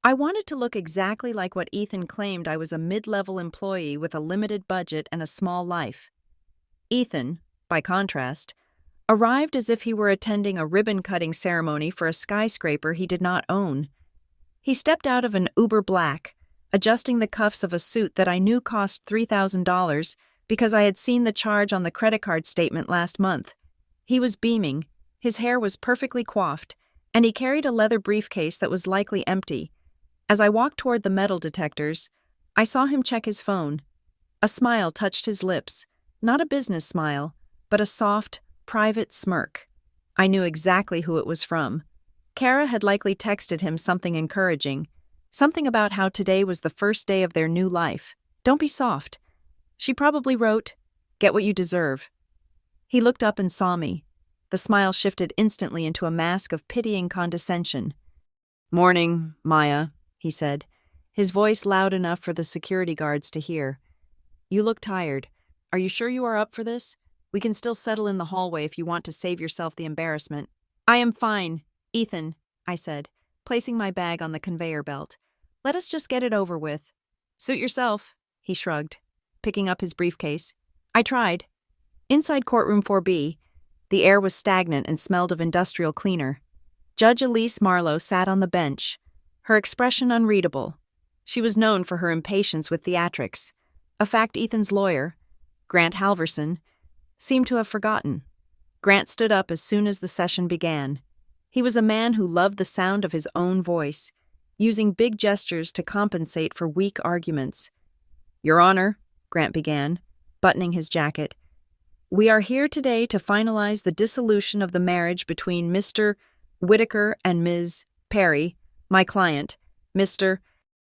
I wanted to look exactly like what Ethan claimed I was, a mid-level employee with a limited budget and a small life. Ethan, by contrast, arrived as if he were attending a ribbon-cutting ceremony for a skyscraper he did not own. He stepped out of an Uber Black, adjusting the cuffs of a suit that I knew cost $3,000 because I had seen the charge on the credit card statement last month. He was beaming, his hair was perfectly coiffed, and he carried a leather briefcase that was likely empty. As I walked toward the metal detectors, I saw him check his phone. A smile touched his lips, not a business smile, but a soft, private smirk. I knew exactly who it was from. Kara had likely texted him something encouraging, something about how today was the first day of their new life. Don't be soft. She probably wrote, "Get what you deserve." He looked up and saw me. The smile shifted instantly into a mask of pitying condescension. "Morning, Maya," he said, his voice loud enough for the security guards to hear. "You look tired. Are you sure you are up for this? We can still settle in the hallway if you want to save yourself the embarrassment." "I am fine, Ethan," I said, placing my bag on the conveyor belt. "Let us just get it over with." "Suit yourself," he shrugged, picking up his briefcase. I tried. Inside courtroom 4B, the air was stagnant and smelled of industrial cleaner. Judge Elise Marlowe sat on the bench, her expression unreadable. She was known for her impatience with theatrics, a fact Ethan's lawyer, Grant Halverson, seemed to have forgotten. Grant stood up as soon as the session began. He was a man who loved the sound of his own voice, using big gestures to compensate for weak arguments. "Your Honor," Grant began, buttoning his jacket, "we are here today to finalize the dissolution of the marriage between Mr. Whitaker and Ms. Perry, my client. Mr.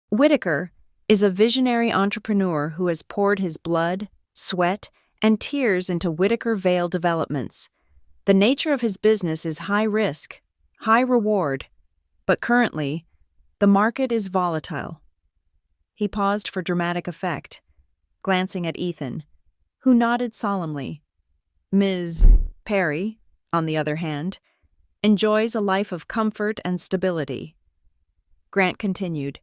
Whitaker is a visionary entrepreneur who has poured his blood, sweat, and tears into Whitaker Vale Developments. The nature of his business is high risk, high reward, but currently, the market is volatile." He paused for dramatic effect, glancing at Ethan, who nodded solemnly. "Ms. Perry, on the other hand, enjoys a life of comfort and stability." Grant continued,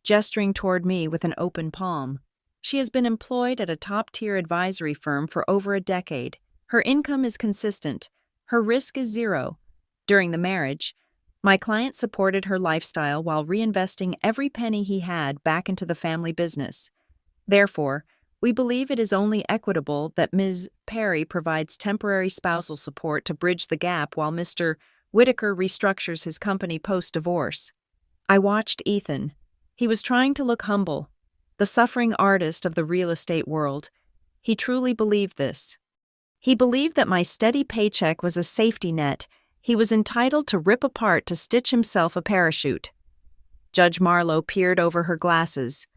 gesturing toward me with an open palm. "She has been employed at a top-tier advisory firm for over a decade. Her income is consistent. Her risk is zero. During the marriage, my client supported her lifestyle while reinvesting every penny he had back into the family business. Therefore, we believe it is only equitable that Ms. Perry provides temporary spousal support to bridge the gap while Mr. Whitaker restructures his company post-divorce." I watched Ethan. He was trying to look humble, the suffering artist of the real estate world. He truly believed this. He believed that my steady paycheck was a safety net he was entitled to rip apart to stitch himself a parachute. Judge Marlowe peered over her glasses.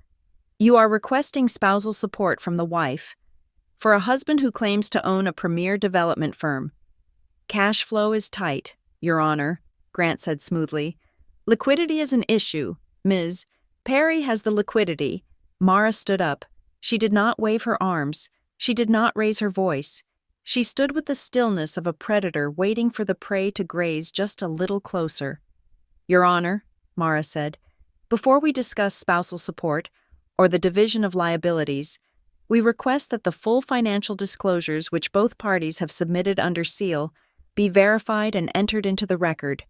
"You are requesting spousal support from the wife for a husband who claims to own a premier development firm. Cash flow is tight, Your Honor," Grant said smoothly. "Liquidity is an issue. Ms. Perry has the liquidity." Mara stood up. She did not wave her arms. She did not raise her voice. She stood with the stillness of a predator waiting for the prey to graze just a little closer. "Your Honor," Mara said, "before we discuss spousal support or the division of liabilities, we request that the full financial disclosures which both parties have submitted under seal be verified and entered into the record.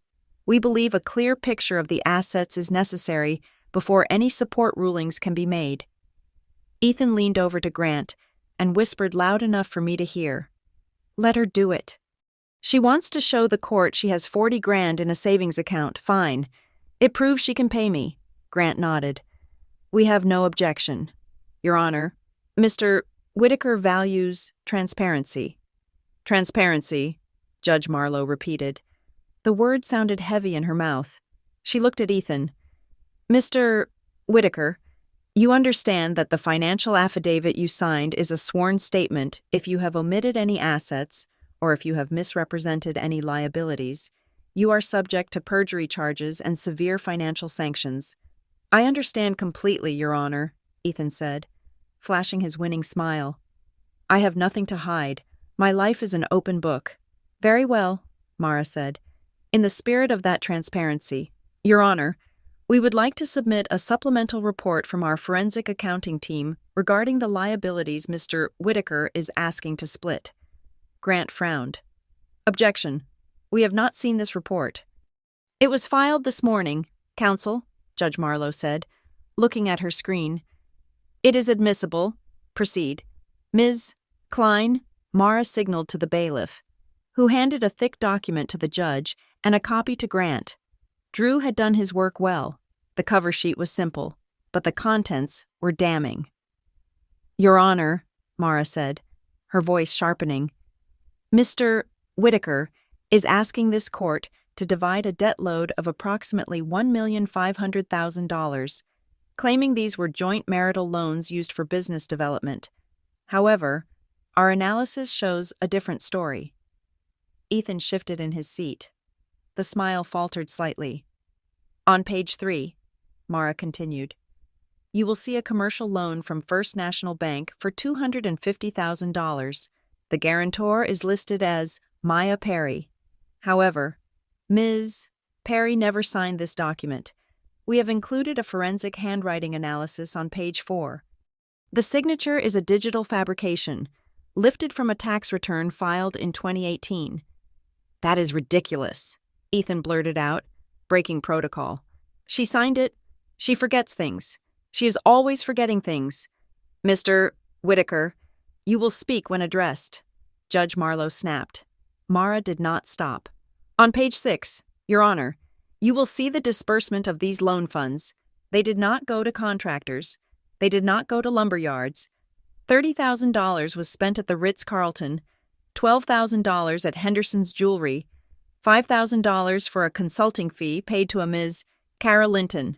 We believe a clear picture of the assets is necessary before any support rulings can be made." Ethan leaned over to Grant and whispered loud enough for me to hear. "Let her do it. She wants to show the court she has 40 grand in a savings account. Fine. It proves she can pay me." Grant nodded. "We have no objection. Your Honor, Mr. Whitaker values transparency." "Transparency," Judge Marlowe repeated. The word sounded heavy in her mouth. She looked at Ethan. "Mr. Whitaker, you understand that the financial affidavit you signed is a sworn statement if you have omitted any assets or if you have misrepresented any liabilities. You are subject to perjury charges and severe financial sanctions." "I understand completely, Your Honor," Ethan said, flashing his winning smile. "I have nothing to hide. My life is an open book." "Very well," Mara said. "In the spirit of that transparency, Your Honor, we would like to submit a supplemental report from our forensic accounting team regarding the liabilities Mr. Whitaker is asking to split." Grant frowned. "Objection. We have not seen this report." "It was filed this morning, Counsel," Judge Marlowe said, looking at her screen. "It is admissible. Proceed." "Ms. Klein," Mara signaled to the bailiff, who handed a thick document to the judge and a copy to Grant. Drew had done his work well. The cover sheet was simple, but the contents were damning. "Your Honor," Mara said, her voice sharpening, "Mr. Whitaker is asking this court to divide a debt load of approximately $1,500,000, claiming these were joint marital loans used for business development. However, our analysis shows a different story." Ethan shifted in his seat. The smile faltered slightly. "On page 3, Mara continued, "you will see a commercial loan from First National Bank for $250,000. The guarantor is listed as Maya Perry. However, Ms. Perry never signed this document. We have included a forensic handwriting analysis on page 4. The signature is a digital fabrication, lifted from a tax return filed in 2018. "That is ridiculous," Ethan blurted out, breaking protocol. "She signed it. She forgets things. She is always forgetting things. Mr. Whitaker, you will speak when addressed," Judge Marlowe snapped. Mara did not stop. "On page 6, Your Honor, you will see the disbursement of these loan funds. They did not go to contractors. They did not go to lumber yards. $30,000 was spent at the Ritz-Carlton, $12,000 at Henderson's Jewelry, $5,000 for a consulting fee paid to a Ms. Cara Linton."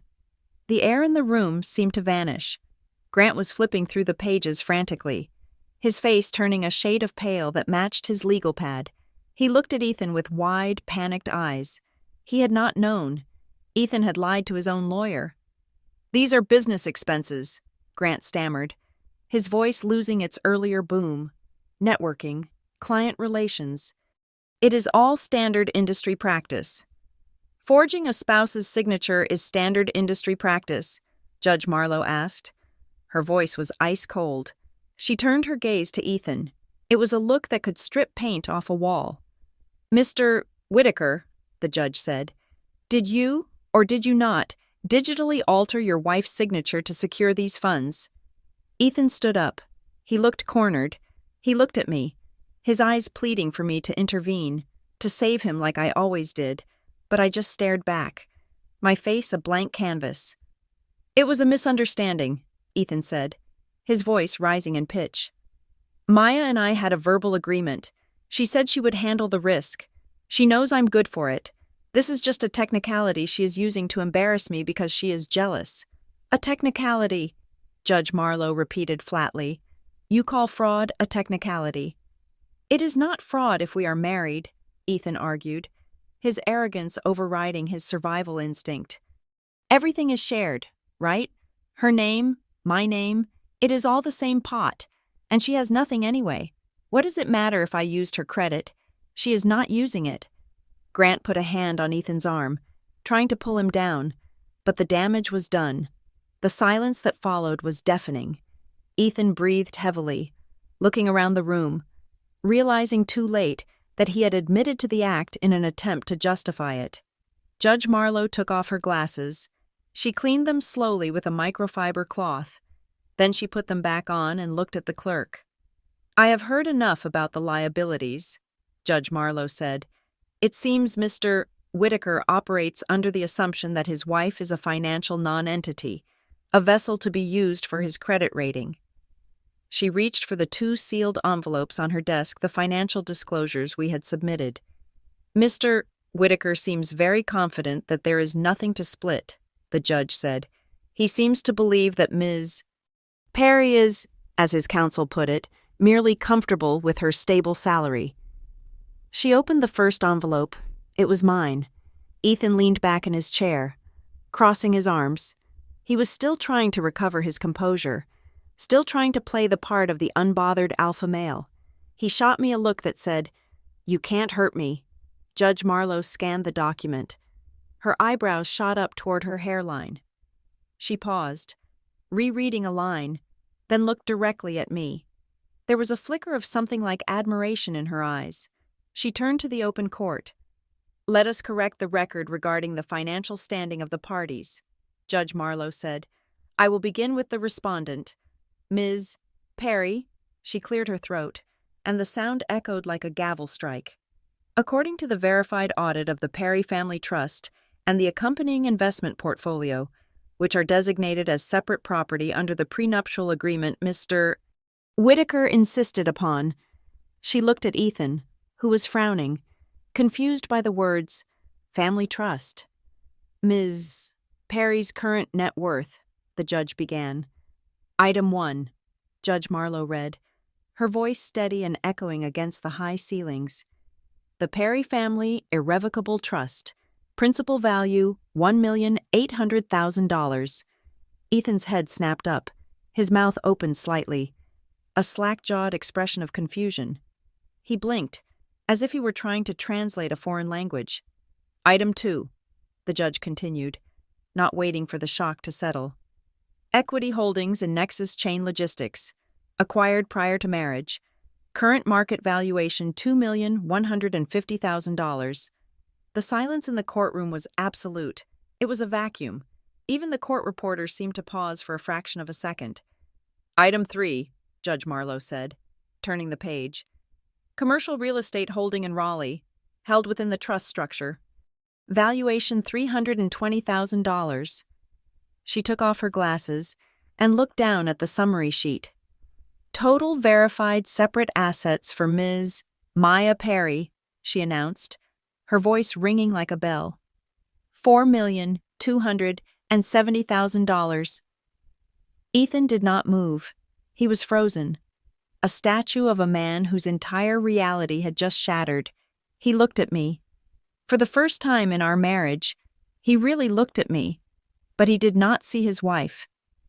The air in the room seemed to vanish. Grant was flipping through the pages frantically, his face turning a shade of pale that matched his legal pad. He looked at Ethan with wide, panicked eyes. He had not known. Ethan had lied to his own lawyer. "These are business expenses," Grant stammered, his voice losing its earlier boom. "Networking, client relations. It is all standard industry practice." "Forging a spouse's signature is standard industry practice?" Judge Marlowe asked. Her voice was ice cold. She turned her gaze to Ethan. It was a look that could strip paint off a wall. "Mr. Whitaker," the judge said, "did you, or did you not, digitally alter your wife's signature to secure these funds?" Ethan stood up. He looked cornered. He looked at me, his eyes pleading for me to intervene, to save him like I always did, but I just stared back, my face a blank canvas. "It was a misunderstanding," Ethan said, his voice rising in pitch. "Maya and I had a verbal agreement. She said she would handle the risk. She knows I'm good for it. This is just a technicality she is using to embarrass me because she is jealous." "A technicality," Judge Marlowe repeated flatly. "You call fraud a technicality." "It is not fraud if we are married," Ethan argued, his arrogance overriding his survival instinct. "Everything is shared, right? Her name, my name, it is all the same pot, and she has nothing anyway. What does it matter if I used her credit? She is not using it." Grant put a hand on Ethan's arm, trying to pull him down, but the damage was done. The silence that followed was deafening. Ethan breathed heavily, looking around the room, realizing too late that he had admitted to the act in an attempt to justify it. Judge Marlowe took off her glasses. She cleaned them slowly with a microfiber cloth. Then she put them back on and looked at the clerk. "I have heard enough about the liabilities," Judge Marlowe said. "It seems Mr. Whitaker operates under the assumption that his wife is a financial nonentity, a vessel to be used for his credit rating." She reached for the 2 sealed envelopes on her desk, the financial disclosures we had submitted. "Mr. Whitaker seems very confident that there is nothing to split," the judge said. "He seems to believe that Ms. Perry is, as his counsel put it, merely comfortable with her stable salary." She opened the first envelope. It was mine. Ethan leaned back in his chair, crossing his arms. He was still trying to recover his composure, still trying to play the part of the unbothered alpha male. He shot me a look that said, "You can't hurt me." Judge Marlowe scanned the document. Her eyebrows shot up toward her hairline. She paused, rereading a line, then looked directly at me. There was a flicker of something like admiration in her eyes. She turned to the open court. "Let us correct the record regarding the financial standing of the parties," Judge Marlowe said. "I will begin with the respondent. Ms. Perry," she cleared her throat, and the sound echoed like a gavel strike. According to the verified audit of the Perry Family Trust and the accompanying investment portfolio, which are designated as separate property under the prenuptial agreement Mr. Whitaker insisted upon. She looked at Ethan, who was frowning, confused by the words, family trust. Ms. Perry's current net worth, the judge began. Item 1, Judge Marlowe read, her voice steady and echoing against the high ceilings. The Perry Family Irrevocable Trust. Principal value $1,800,000. Ethan's head snapped up, his mouth opened slightly, a slack-jawed expression of confusion. He blinked, as if he were trying to translate a foreign language. Item 2, the judge continued, not waiting for the shock to settle. Equity holdings in Nexus Chain Logistics, acquired prior to marriage. Current market valuation $2,150,000. The silence in the courtroom was absolute. It was a vacuum. Even the court reporters seemed to pause for a fraction of a second. Item 3, Judge Marlowe said, turning the page. Commercial real estate holding in Raleigh, held within the trust structure. Valuation $320,000. She took off her glasses and looked down at the summary sheet. Total verified separate assets for Ms. Maya Perry, she announced, her voice ringing like a bell. $4,270,000. Ethan did not move. He was frozen, a statue of a man whose entire reality had just shattered. He looked at me. For the first time in our marriage, he really looked at me, but he did not see his wife.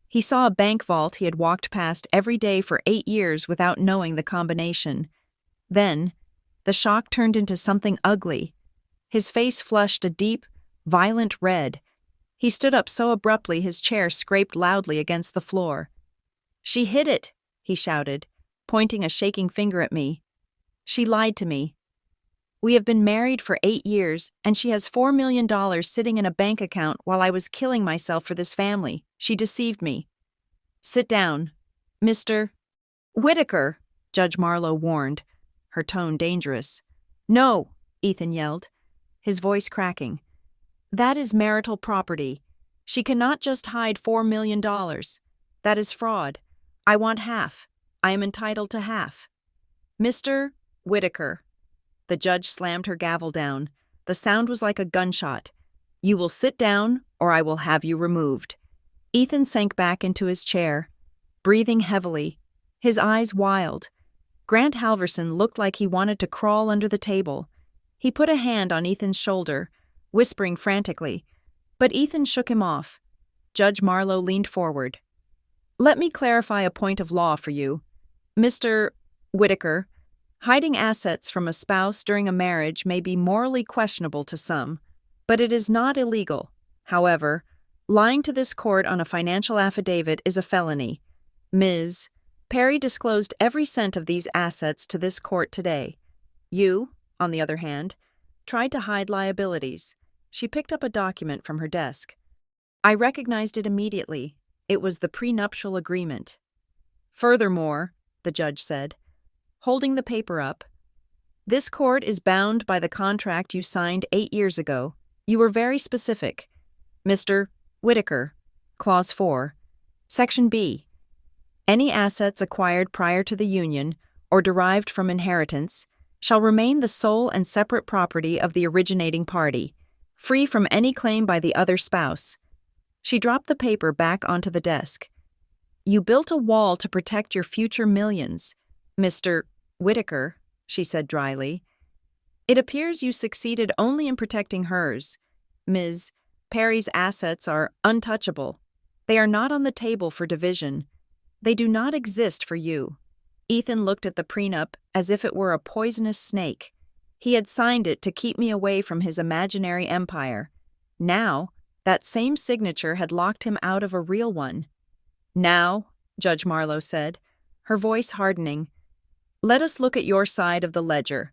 He saw a bank vault he had walked past every day for 8 years without knowing the combination. Then, the shock turned into something ugly. His face flushed a deep, violent red. He stood up so abruptly his chair scraped loudly against the floor. She hid it, he shouted, pointing a shaking finger at me. She lied to me. We have been married for 8 years, and she has $4 million sitting in a bank account while I was killing myself for this family. She deceived me. Sit down. Mr. Whitaker, Judge Marlowe warned, her tone dangerous. No, Ethan yelled, his voice cracking. That is marital property. She cannot just hide $4 million. That is fraud. I want half. I am entitled to half. Mr. Whitaker. The judge slammed her gavel down. The sound was like a gunshot. You will sit down, or I will have you removed. Ethan sank back into his chair, breathing heavily, his eyes wild. Grant Halverson looked like he wanted to crawl under the table. He put a hand on Ethan's shoulder, whispering frantically, but Ethan shook him off. Judge Marlowe leaned forward. Let me clarify a point of law for you. Mr. Whitaker, hiding assets from a spouse during a marriage may be morally questionable to some, but it is not illegal. However, lying to this court on a financial affidavit is a felony. Ms. Perry disclosed every cent of these assets to this court today. You, on the other hand, tried to hide liabilities. She picked up a document from her desk. I recognized it immediately. It was the prenuptial agreement. Furthermore, the judge said, holding the paper up, this court is bound by the contract you signed 8 years ago. You were very specific. Mr. Whitaker, Clause 4, Section B. Any assets acquired prior to the union or derived from inheritance shall remain the sole and separate property of the originating party, free from any claim by the other spouse. She dropped the paper back onto the desk. You built a wall to protect your future millions, Mr. Whitaker, she said dryly. It appears you succeeded only in protecting hers. Ms. Perry's assets are untouchable. They are not on the table for division. They do not exist for you. Ethan looked at the prenup as if it were a poisonous snake. He had signed it to keep me away from his imaginary empire. Now, that same signature had locked him out of a real one. Now, Judge Marlowe said, her voice hardening, let us look at your side of the ledger.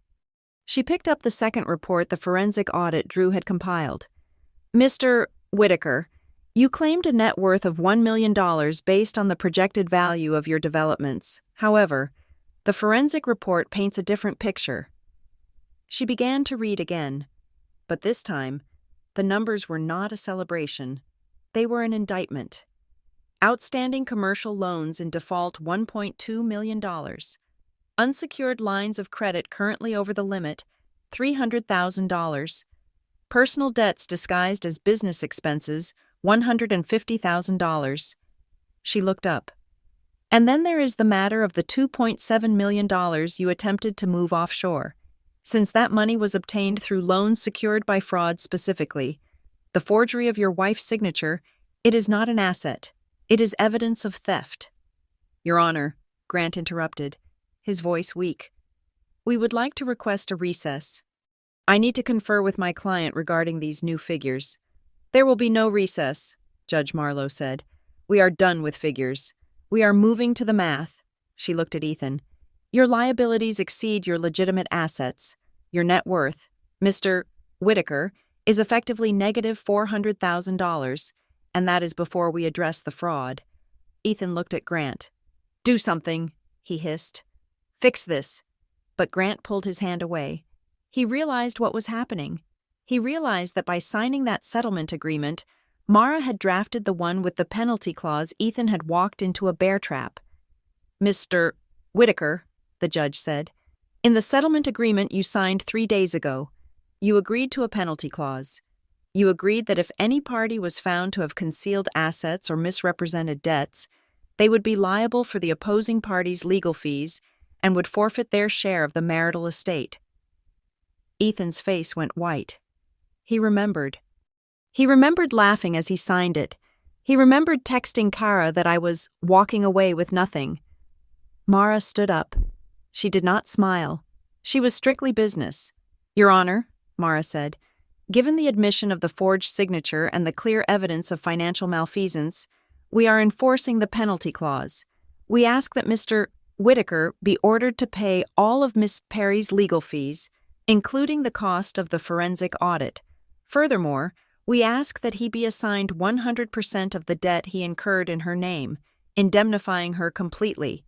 She picked up the second report the forensic audit Drew had compiled. Mr. Whitaker, you claimed a net worth of $1 million based on the projected value of your developments. However, the forensic report paints a different picture. She began to read again, but this time, the numbers were not a celebration. They were an indictment. Outstanding commercial loans in default $1.2 million. Unsecured lines of credit currently over the limit, $300,000. Personal debts disguised as business expenses, $150,000. She looked up. And then there is the matter of the $2.7 million you attempted to move offshore. Since that money was obtained through loans secured by fraud specifically, the forgery of your wife's signature, it is not an asset. It is evidence of theft. Your Honor, Grant interrupted, his voice weak. We would like to request a recess. I need to confer with my client regarding these new figures. There will be no recess, Judge Marlowe said. We are done with figures. We are moving to the math. She looked at Ethan. Your liabilities exceed your legitimate assets. Your net worth, Mr. Whitaker, is effectively negative $400,000, and that is before we address the fraud. Ethan looked at Grant. Do something, he hissed. Fix this. But Grant pulled his hand away. He realized what was happening. He realized that by signing that settlement agreement, Mara had drafted the one with the penalty clause. Ethan had walked into a bear trap. Mr. Whitaker, the judge said, in the settlement agreement you signed 3 days ago, you agreed to a penalty clause. You agreed that if any party was found to have concealed assets or misrepresented debts, they would be liable for the opposing party's legal fees and would forfeit their share of the marital estate. Ethan's face went white. He remembered. He remembered laughing as he signed it. He remembered texting Kara that I was walking away with nothing. Mara stood up. She did not smile. She was strictly business. Your Honor, Mara said, given the admission of the forged signature and the clear evidence of financial malfeasance, we are enforcing the penalty clause. We ask that Mr. Whitaker be ordered to pay all of Miss Perry's legal fees, including the cost of the forensic audit. Furthermore, we ask that he be assigned 100% of the debt he incurred in her name, indemnifying her completely.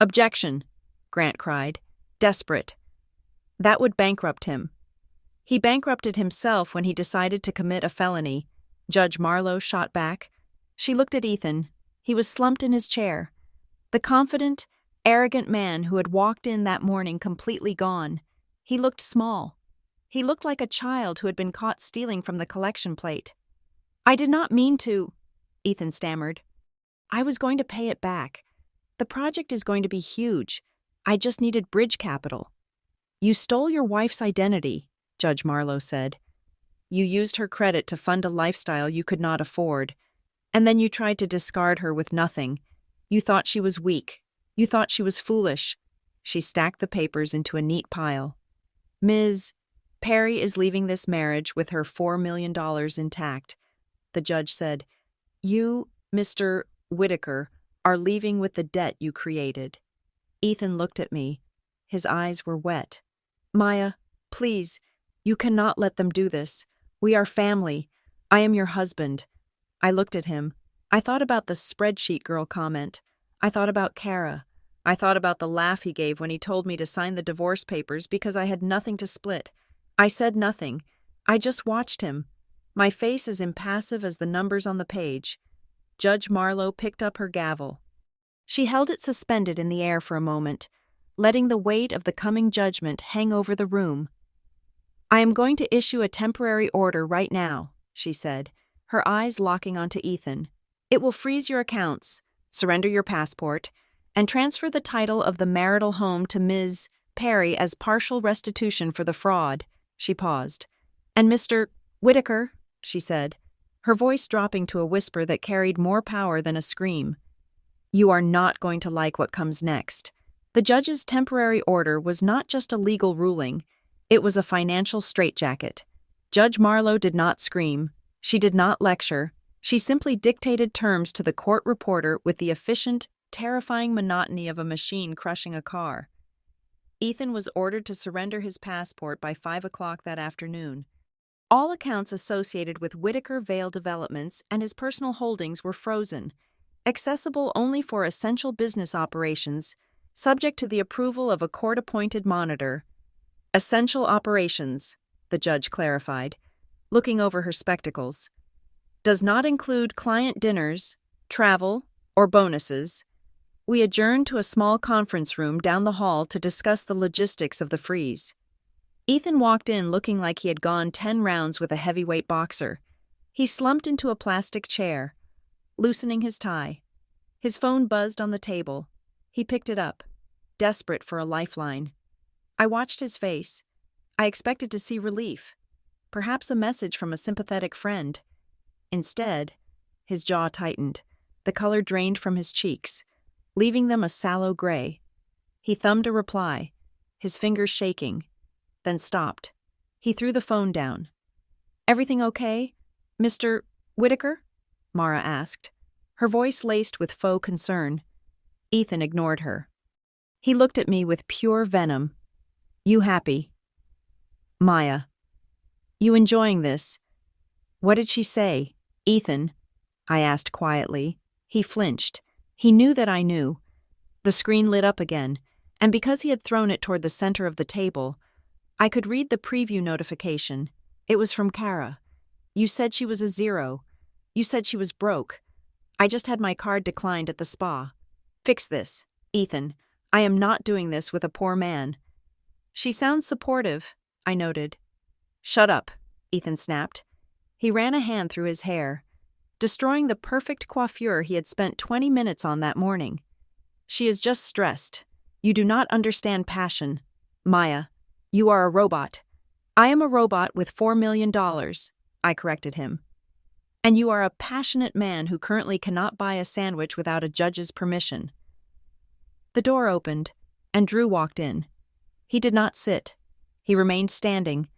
Objection, Grant cried, desperate. That would bankrupt him. He bankrupted himself when he decided to commit a felony. Judge Marlowe shot back. She looked at Ethan. He was slumped in his chair. The confident, arrogant man who had walked in that morning completely gone. He looked small. He looked like a child who had been caught stealing from the collection plate. I did not mean to, Ethan stammered. I was going to pay it back. The project is going to be huge. I just needed bridge capital. You stole your wife's identity, Judge Marlowe said. You used her credit to fund a lifestyle you could not afford. And then you tried to discard her with nothing. You thought she was weak. You thought she was foolish. She stacked the papers into a neat pile. Ms. Perry is leaving this marriage with her $4 million intact. The judge said, you, Mr. Whitaker, are leaving with the debt you created. Ethan looked at me. His eyes were wet. Maya, please, you cannot let them do this. We are family. I am your husband. I looked at him. I thought about the spreadsheet girl comment. I thought about Kara. I thought about the laugh he gave when he told me to sign the divorce papers because I had nothing to split. I said nothing. I just watched him. My face as impassive as the numbers on the page. Judge Marlowe picked up her gavel. She held it suspended in the air for a moment, letting the weight of the coming judgment hang over the room. I am going to issue a temporary order right now, she said, her eyes locking onto Ethan. It will freeze your accounts, surrender your passport, and transfer the title of the marital home to Ms. Perry as partial restitution for the fraud. She paused. And Mr. Whitaker, she said, her voice dropping to a whisper that carried more power than a scream. You are not going to like what comes next. The judge's temporary order was not just a legal ruling, it was a financial straitjacket. Judge Marlowe did not scream. She did not lecture. She simply dictated terms to the court reporter with the efficient, terrifying monotony of a machine crushing a car. Ethan was ordered to surrender his passport by 5 o'clock that afternoon. All accounts associated with Whitaker Vale Developments and his personal holdings were frozen, accessible only for essential business operations, subject to the approval of a court-appointed monitor. Essential operations, the judge clarified, looking over her spectacles. Does not include client dinners, travel, or bonuses. We adjourned to a small conference room down the hall to discuss the logistics of the freeze. Ethan walked in looking like he had gone 10 rounds with a heavyweight boxer. He slumped into a plastic chair, loosening his tie. His phone buzzed on the table. He picked it up, desperate for a lifeline. I watched his face. I expected to see relief, perhaps a message from a sympathetic friend. Instead, his jaw tightened. The color drained from his cheeks, leaving them a sallow gray. He thumbed a reply, his fingers shaking, then stopped. He threw the phone down. "Everything okay, Mr. Whitaker?" Mara asked, her voice laced with faux concern. Ethan ignored her. He looked at me with pure venom. "You happy?" "Maya. You enjoying this?" "What did she say, Ethan?" I asked quietly. He flinched. He knew that I knew. The screen lit up again, and because he had thrown it toward the center of the table, I could read the preview notification. It was from Kara. "You said she was a zero. You said she was broke. I just had my card declined at the spa. Fix this, Ethan. I am not doing this with a poor man." "She sounds supportive," I noted. "Shut up," Ethan snapped. He ran a hand through his hair, destroying the perfect coiffure he had spent 20 minutes on that morning. "She is just stressed. You do not understand passion. Maya, you are a robot." "I am a robot with $4 million, I corrected him. "And you are a passionate man who currently cannot buy a sandwich without a judge's permission." The door opened, and Drew walked in. He did not sit. He remained standing,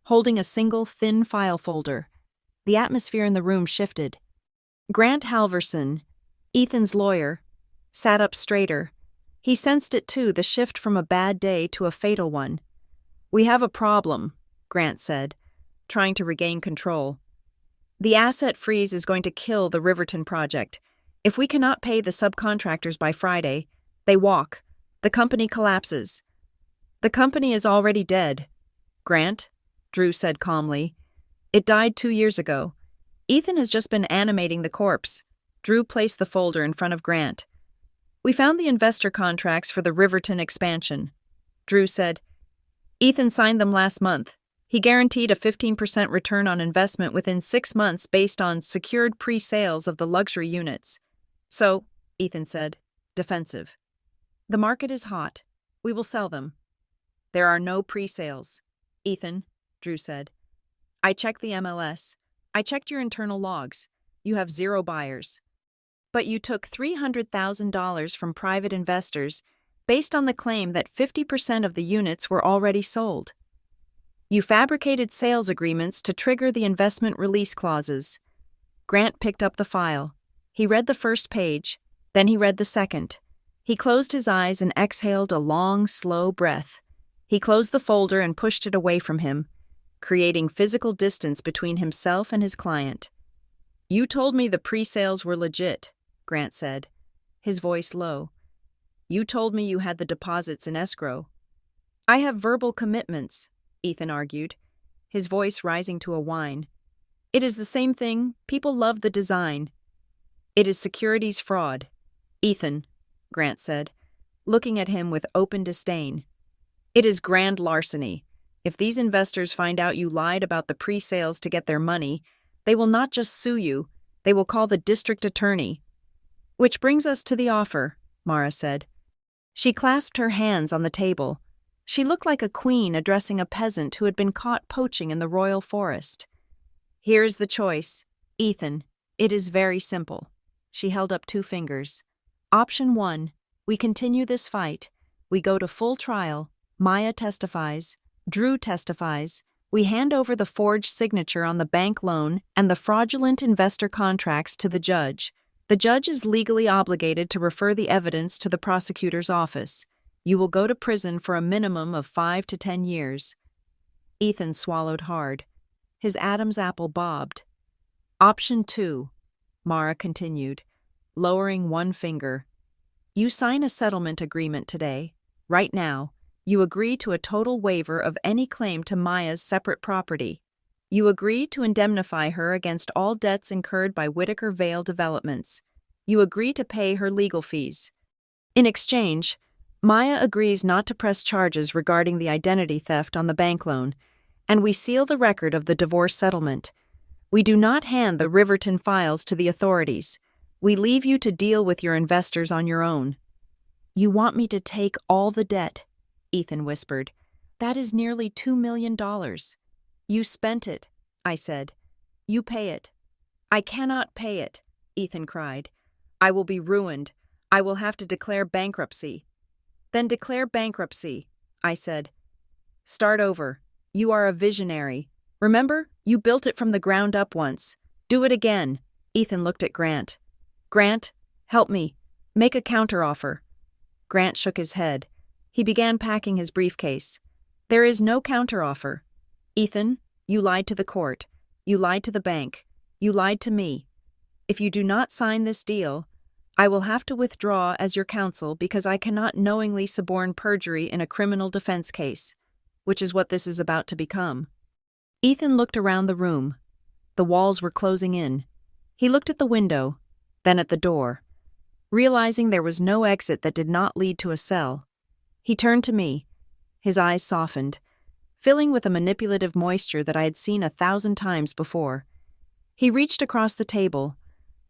holding a single thin file folder. The atmosphere in the room shifted. Grant Halverson, Ethan's lawyer, sat up straighter. He sensed it too, the shift from a bad day to a fatal one. "We have a problem," Grant said, trying to regain control. "The asset freeze is going to kill the Riverton project. If we cannot pay the subcontractors by Friday, they walk. The company collapses." "The company is already dead, Grant," Drew said calmly. "It died 2 years ago. Ethan has just been animating the corpse." Drew placed the folder in front of Grant. "We found the investor contracts for the Riverton expansion," Drew said. "Ethan signed them last month. He guaranteed a 15% return on investment within 6 months based on secured pre-sales of the luxury units." "So," Ethan said, defensive, "the market is hot. We will sell them." "There are no pre-sales, Ethan," Drew said. "I checked the MLS. I checked your internal logs. You have 0 buyers. But you took $300,000 from private investors based on the claim that 50% of the units were already sold. You fabricated sales agreements to trigger the investment release clauses." Grant picked up the file. He read the first page, then he read the second. He closed his eyes and exhaled a long, slow breath. He closed the folder and pushed it away from him, creating physical distance between himself and his client. "You told me the pre-sales were legit," Grant said, his voice low. "You told me you had the deposits in escrow." "I have verbal commitments," Ethan argued, his voice rising to a whine. "It is the same thing. People love the design." "It is securities fraud, Ethan," Grant said, looking at him with open disdain. "It is grand larceny. If these investors find out you lied about the pre-sales to get their money, they will not just sue you, they will call the district attorney." "Which brings us to the offer," Mara said. She clasped her hands on the table. She looked like a queen addressing a peasant who had been caught poaching in the royal forest. "Here is the choice, Ethan. It is very simple." She held up 2 fingers. "Option 1, we continue this fight. We go to full trial. Maya testifies. Drew testifies. We hand over the forged signature on the bank loan and the fraudulent investor contracts to the judge. The judge is legally obligated to refer the evidence to the prosecutor's office. You will go to prison for a minimum of 5 to 10 years. Ethan swallowed hard. His Adam's apple bobbed. "Option 2, Mara continued, lowering one finger. "You sign a settlement agreement today, right now. You agree to a total waiver of any claim to Maya's separate property. You agree to indemnify her against all debts incurred by Whitaker Vale Developments. You agree to pay her legal fees. In exchange, Maya agrees not to press charges regarding the identity theft on the bank loan, and we seal the record of the divorce settlement. We do not hand the Riverton files to the authorities. We leave you to deal with your investors on your own. You want me to take all the debt, Ethan whispered. That is nearly $2 million. You spent it, I said. You pay it. I cannot pay it, Ethan cried. I will be ruined. I will have to declare bankruptcy. Then declare bankruptcy, I said. Start over. You are a visionary. Remember, you built it from the ground up once. Do it again. Ethan looked at Grant. Grant, help me. Make a counteroffer. Grant shook his head. He began packing his briefcase. There is no counteroffer. Ethan, you lied to the court. You lied to the bank. You lied to me. If you do not sign this deal, I will have to withdraw as your counsel because I cannot knowingly suborn perjury in a criminal defense case, which is what this is about to become. Ethan looked around the room. The walls were closing in. He looked at the window, then at the door. Realizing there was no exit that did not lead to a cell, he turned to me. His eyes softened, filling with a manipulative moisture that I had seen 1,000 times before. He reached across the table,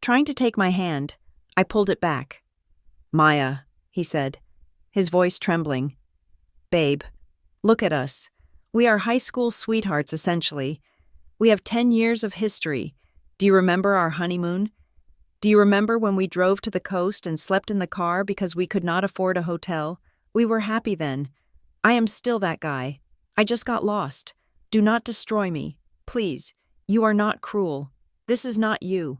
trying to take my hand. I pulled it back. Maya, he said, his voice trembling. Babe, look at us. We are high school sweethearts, essentially. We have 10 years of history. Do you remember our honeymoon? Do you remember when we drove to the coast and slept in the car because we could not afford a hotel? We were happy then. I am still that guy. I just got lost. Do not destroy me. Please. You are not cruel. This is not you.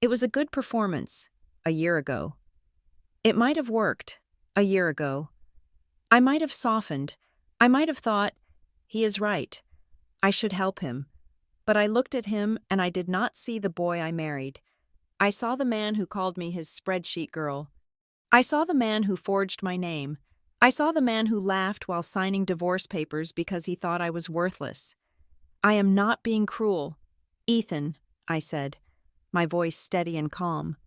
It was a good performance, a year ago. It might have worked, a year ago. I might have softened. I might have thought, he is right. I should help him. But I looked at him and I did not see the boy I married. I saw the man who called me his spreadsheet girl. I saw the man who forged my name. I saw the man who laughed while signing divorce papers because he thought I was worthless. I am not being cruel. Ethan, I said, my voice steady and calm.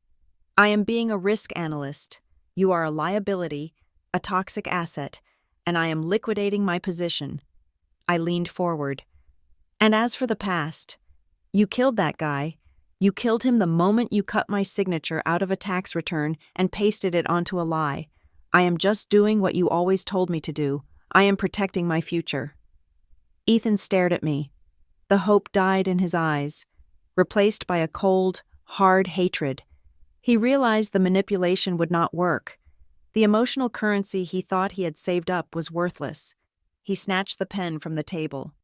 I am being a risk analyst. You are a liability, a toxic asset, and I am liquidating my position. I leaned forward. And as for the past, you killed that guy. You killed him the moment you cut my signature out of a tax return and pasted it onto a lie. I am just doing what you always told me to do. I am protecting my future. Ethan stared at me. The hope died in his eyes, replaced by a cold, hard hatred. He realized the manipulation would not work. The emotional currency he thought he had saved up was worthless. He snatched the pen from the table.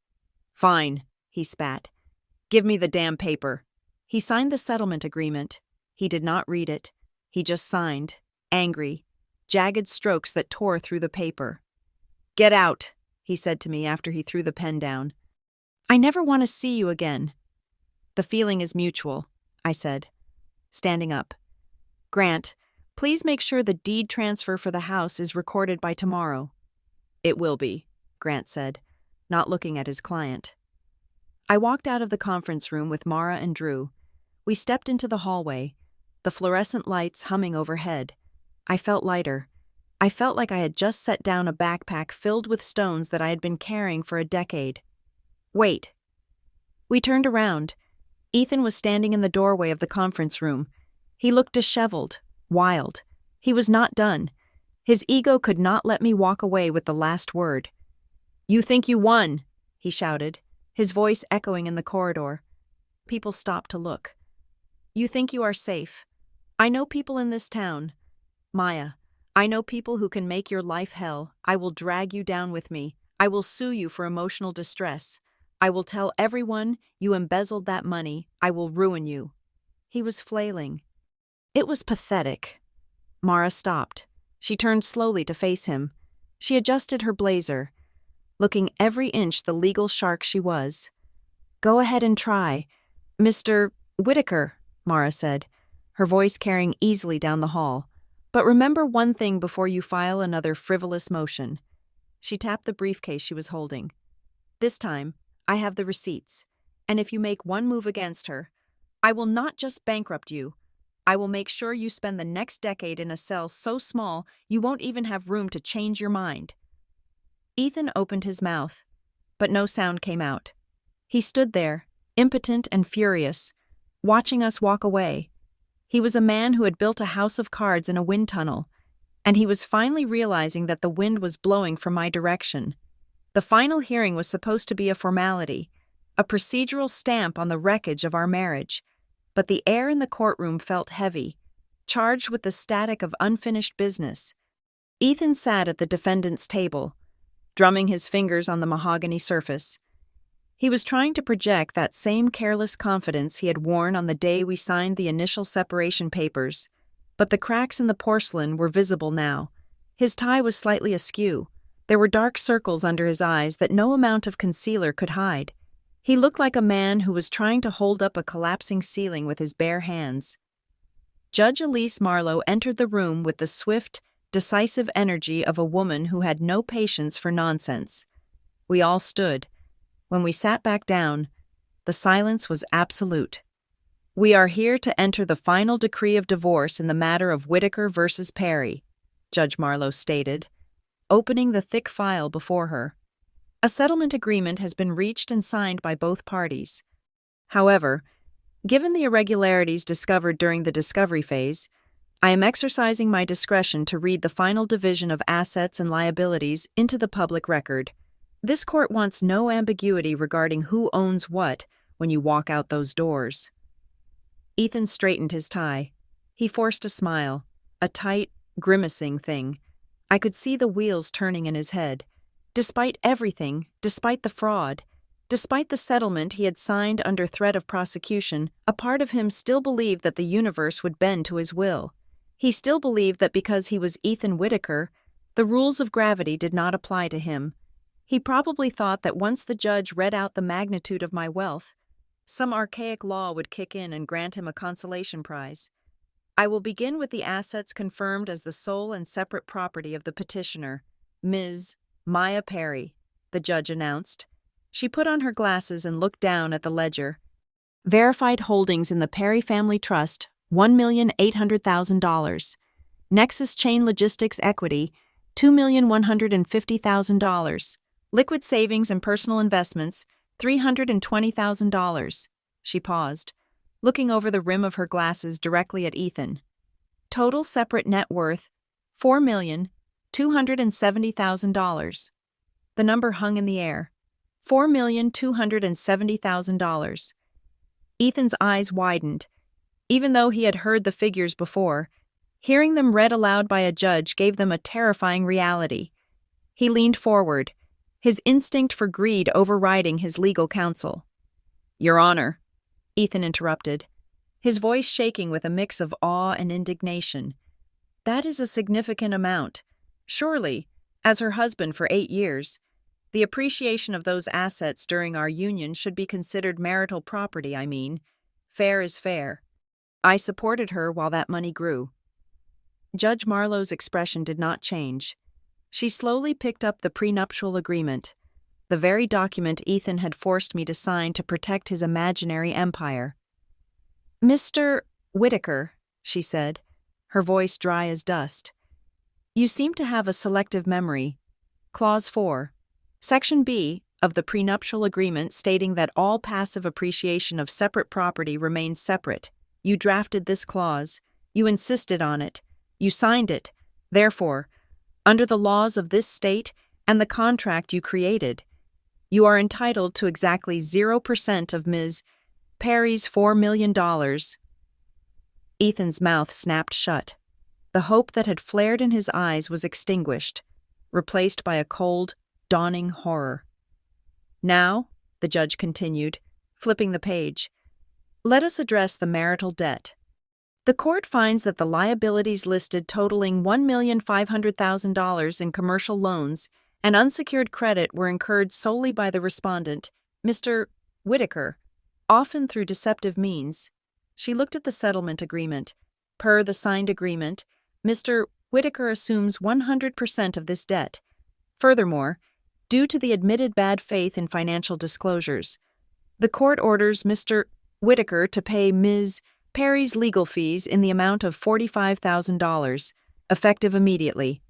Fine, he spat. Give me the damn paper. He signed the settlement agreement. He did not read it. He just signed, angry, jagged strokes that tore through the paper. Get out, he said to me after he threw the pen down. I never want to see you again. The feeling is mutual, I said, standing up. Grant, please make sure the deed transfer for the house is recorded by tomorrow. It will be, Grant said, not looking at his client. I walked out of the conference room with Mara and Drew. We stepped into the hallway, the fluorescent lights humming overhead. I felt lighter. I felt like I had just set down a backpack filled with stones that I had been carrying for a decade. Wait. We turned around. Ethan was standing in the doorway of the conference room. He looked disheveled, wild. He was not done. His ego could not let me walk away with the last word. You think you won, he shouted, his voice echoing in the corridor. People stopped to look. You think you are safe. I know people in this town. Maya, I know people who can make your life hell. I will drag you down with me. I will sue you for emotional distress. I will tell everyone you embezzled that money. I will ruin you. He was flailing. It was pathetic. Mara stopped. She turned slowly to face him. She adjusted her blazer, looking every inch the legal shark she was. Go ahead and try. Mr. Whitaker, Mara said, her voice carrying easily down the hall. But remember one thing before you file another frivolous motion. She tapped the briefcase she was holding. "This time, I have the receipts, and if you make one move against her, I will not just bankrupt you, I will make sure you spend the next decade in a cell so small you won't even have room to change your mind." Ethan opened his mouth, but no sound came out. He stood there, impotent and furious, watching us walk away. He was a man who had built a house of cards in a wind tunnel, and he was finally realizing that the wind was blowing from my direction. The final hearing was supposed to be a formality, a procedural stamp on the wreckage of our marriage, but the air in the courtroom felt heavy, charged with the static of unfinished business. Ethan sat at the defendant's table, drumming his fingers on the mahogany surface. He was trying to project that same careless confidence he had worn on the day we signed the initial separation papers, but the cracks in the porcelain were visible now. His tie was slightly askew. There were dark circles under his eyes that no amount of concealer could hide. He looked like a man who was trying to hold up a collapsing ceiling with his bare hands. Judge Elise Marlowe entered the room with the swift, decisive energy of a woman who had no patience for nonsense. We all stood. When we sat back down, the silence was absolute. "We are here to enter the final decree of divorce in the matter of Whitaker versus Perry," Judge Marlowe stated, opening the thick file before her. "A settlement agreement has been reached and signed by both parties. However, given the irregularities discovered during the discovery phase, I am exercising my discretion to read the final division of assets and liabilities into the public record. This court wants no ambiguity regarding who owns what when you walk out those doors." Ethan straightened his tie. He forced a smile, a tight, grimacing thing. I could see the wheels turning in his head. Despite everything, despite the fraud, despite the settlement he had signed under threat of prosecution, a part of him still believed that the universe would bend to his will. He still believed that because he was Ethan Whitaker, the rules of gravity did not apply to him. He probably thought that once the judge read out the magnitude of my wealth, some archaic law would kick in and grant him a consolation prize. "I will begin with the assets confirmed as the sole and separate property of the petitioner, Ms. Maya Perry," the judge announced. She put on her glasses and looked down at the ledger. "Verified holdings in the Perry Family Trust, $1,800,000. Nexus Chain Logistics Equity, $2,150,000. Liquid savings and personal investments, $320,000. She paused, looking over the rim of her glasses directly at Ethan. "Total separate net worth, $4,270,000. The number hung in the air. $4,270,000. Ethan's eyes widened. Even though he had heard the figures before, hearing them read aloud by a judge gave them a terrifying reality. He leaned forward, his instinct for greed overriding his legal counsel. "Your Honor," Ethan interrupted, his voice shaking with a mix of awe and indignation. "That is a significant amount. Surely, as her husband for 8 years, the appreciation of those assets during our union should be considered marital property, I mean. Fair is fair. I supported her while that money grew." Judge Marlowe's expression did not change. She slowly picked up the prenuptial agreement, the very document Ethan had forced me to sign to protect his imaginary empire. "Mr. Whitaker," she said, her voice dry as dust, "you seem to have a selective memory. Clause 4, Section B of the prenuptial agreement stating that all passive appreciation of separate property remains separate. You drafted this clause. You insisted on it. You signed it. Therefore, under the laws of this state and the contract you created, you are entitled to exactly 0% of Ms. Perry's $4 million. Ethan's mouth snapped shut. The hope that had flared in his eyes was extinguished, replaced by a cold, dawning horror. "Now," the judge continued, flipping the page, "let us address the marital debt. The court finds that the liabilities listed totaling $1,500,000 in commercial loans and unsecured credit were incurred solely by the respondent, Mr. Whitaker, often through deceptive means." She looked at the settlement agreement. Per the signed agreement, Mr. Whitaker assumes 100% of this debt, Furthermore, due to the admitted bad faith in financial disclosures, the court orders Mr. Whitaker to pay Ms. Perry's legal fees in the amount of $45,000, effective immediately.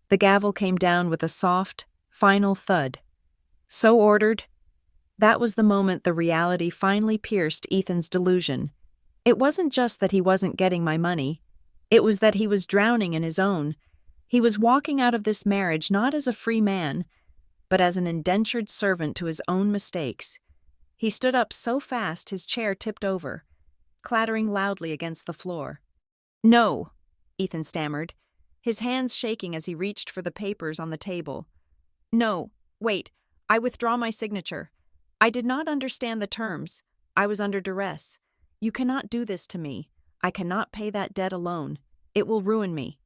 The gavel came down with a soft, final thud. So ordered. That was the moment the reality finally pierced Ethan's delusion. It wasn't just that he wasn't getting my money. It was that he was drowning in his own. He was walking out of this marriage not as a free man, but as an indentured servant to his own mistakes. He stood up so fast his chair tipped over, clattering loudly against the floor. "No," Ethan stammered, his hands shaking as he reached for the papers on the table. "No, wait, I withdraw my signature. I did not understand the terms. I was under duress. You cannot do this to me. I cannot pay that debt alone. It will ruin me."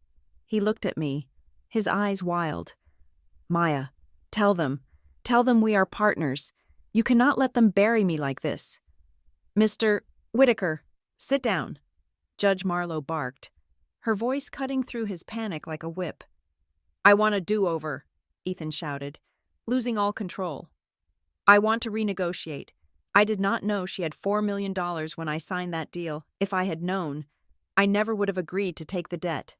He looked at me, his eyes wild. "Maya, tell them we are partners. You cannot let them bury me like this." "Mr. Whitaker, sit down," Judge Marlowe barked, her voice cutting through his panic like a whip. "I want a do-over," Ethan shouted, losing all control. "I want to renegotiate. I did not know she had $4 million when I signed that deal. If I had known, I never would have agreed to take the debt."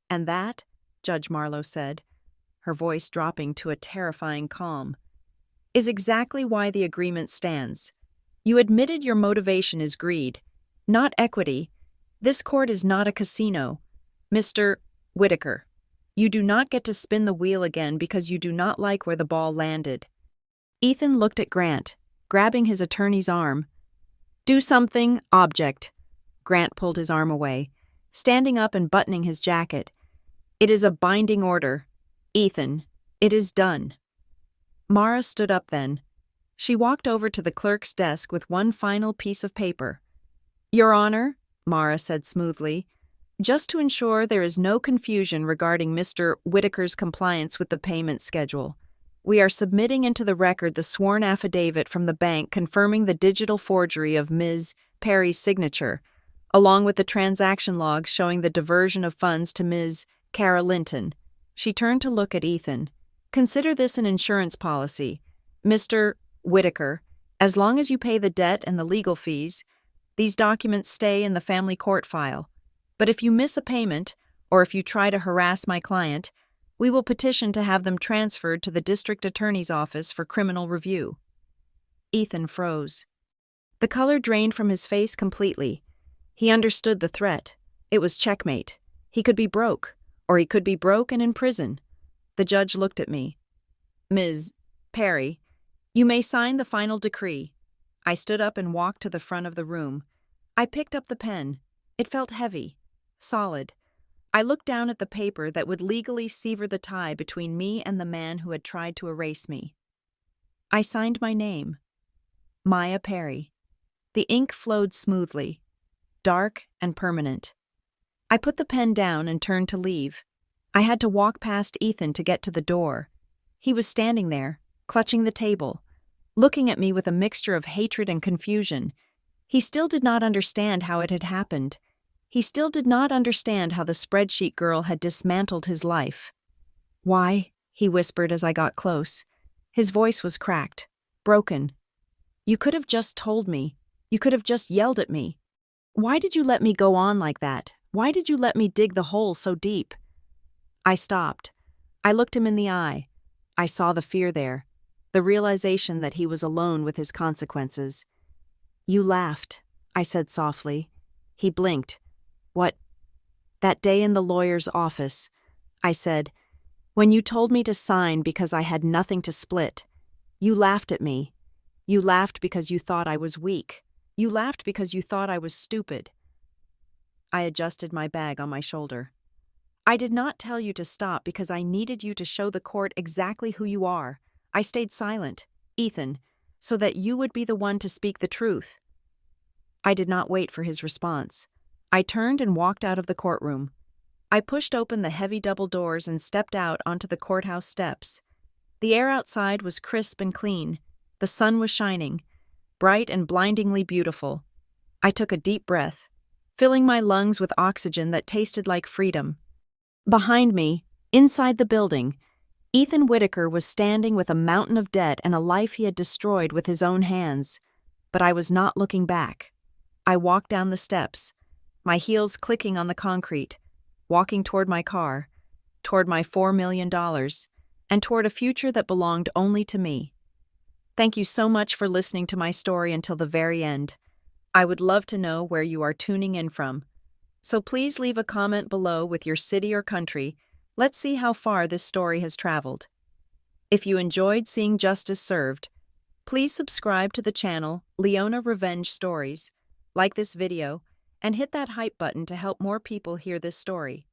"And that," Judge Marlowe said, her voice dropping to a terrifying calm, "is exactly why the agreement stands. You admitted your motivation is greed, not equity. This court is not a casino. Mr. Whitaker, you do not get to spin the wheel again because you do not like where the ball landed." Ethan looked at Grant, grabbing his attorney's arm. "Do something, object." Grant pulled his arm away, standing up and buttoning his jacket. "It is a binding order. Ethan, it is done." Mara stood up then. She walked over to the clerk's desk with one final piece of paper. "Your Honor," Mara said smoothly, "just to ensure there is no confusion regarding Mr. Whitaker's compliance with the payment schedule, we are submitting into the record the sworn affidavit from the bank confirming the digital forgery of Ms. Perry's signature, along with the transaction logs showing the diversion of funds to Ms. Cara Linton." She turned to look at Ethan. "Consider this an insurance policy. Mr. Whitaker, as long as you pay the debt and the legal fees, these documents stay in the family court file. But if you miss a payment, or if you try to harass my client, we will petition to have them transferred to the district attorney's office for criminal review." Ethan froze. The color drained from his face completely. He understood the threat. It was checkmate. He could be broke, or he could be broke and in prison. The judge looked at me. "Ms. Perry, you may sign the final decree." I stood up and walked to the front of the room. I picked up the pen. It felt heavy, solid. I looked down at the paper that would legally sever the tie between me and the man who had tried to erase me. I signed my name, Maya Perry. The ink flowed smoothly, dark and permanent. I put the pen down and turned to leave. I had to walk past Ethan to get to the door. He was standing there, clutching the table, looking at me with a mixture of hatred and confusion. He still did not understand how it had happened. He still did not understand how the spreadsheet girl had dismantled his life. "Why?" he whispered as I got close. His voice was cracked, broken. "You could have just told me. You could have just yelled at me. Why did you let me go on like that? Why did you let me dig the hole so deep?" I stopped. I looked him in the eye. I saw the fear there, the realization that he was alone with his consequences. "You laughed," I said softly. He blinked. "What?" "That day in the lawyer's office," I said, "when you told me to sign because I had nothing to split. You laughed at me. You laughed because you thought I was weak. You laughed because you thought I was stupid." I adjusted my bag on my shoulder. "I did not tell you to stop because I needed you to show the court exactly who you are. I stayed silent, Ethan, so that you would be the one to speak the truth." I did not wait for his response. I turned and walked out of the courtroom. I pushed open the heavy double doors and stepped out onto the courthouse steps. The air outside was crisp and clean. The sun was shining, bright and blindingly beautiful. I took a deep breath, filling my lungs with oxygen that tasted like freedom. Behind me, inside the building, Ethan Whitaker was standing with a mountain of debt and a life he had destroyed with his own hands. But I was not looking back. I walked down the steps, my heels clicking on the concrete, walking toward my car, toward my $4 million, and toward a future that belonged only to me. Thank you so much for listening to my story until the very end. I would love to know where you are tuning in from. So please leave a comment below with your city or country. Let's see how far this story has traveled. If you enjoyed seeing justice served, please subscribe to the channel Leona Revenge Stories, like this video, and hit that hype button to help more people hear this story.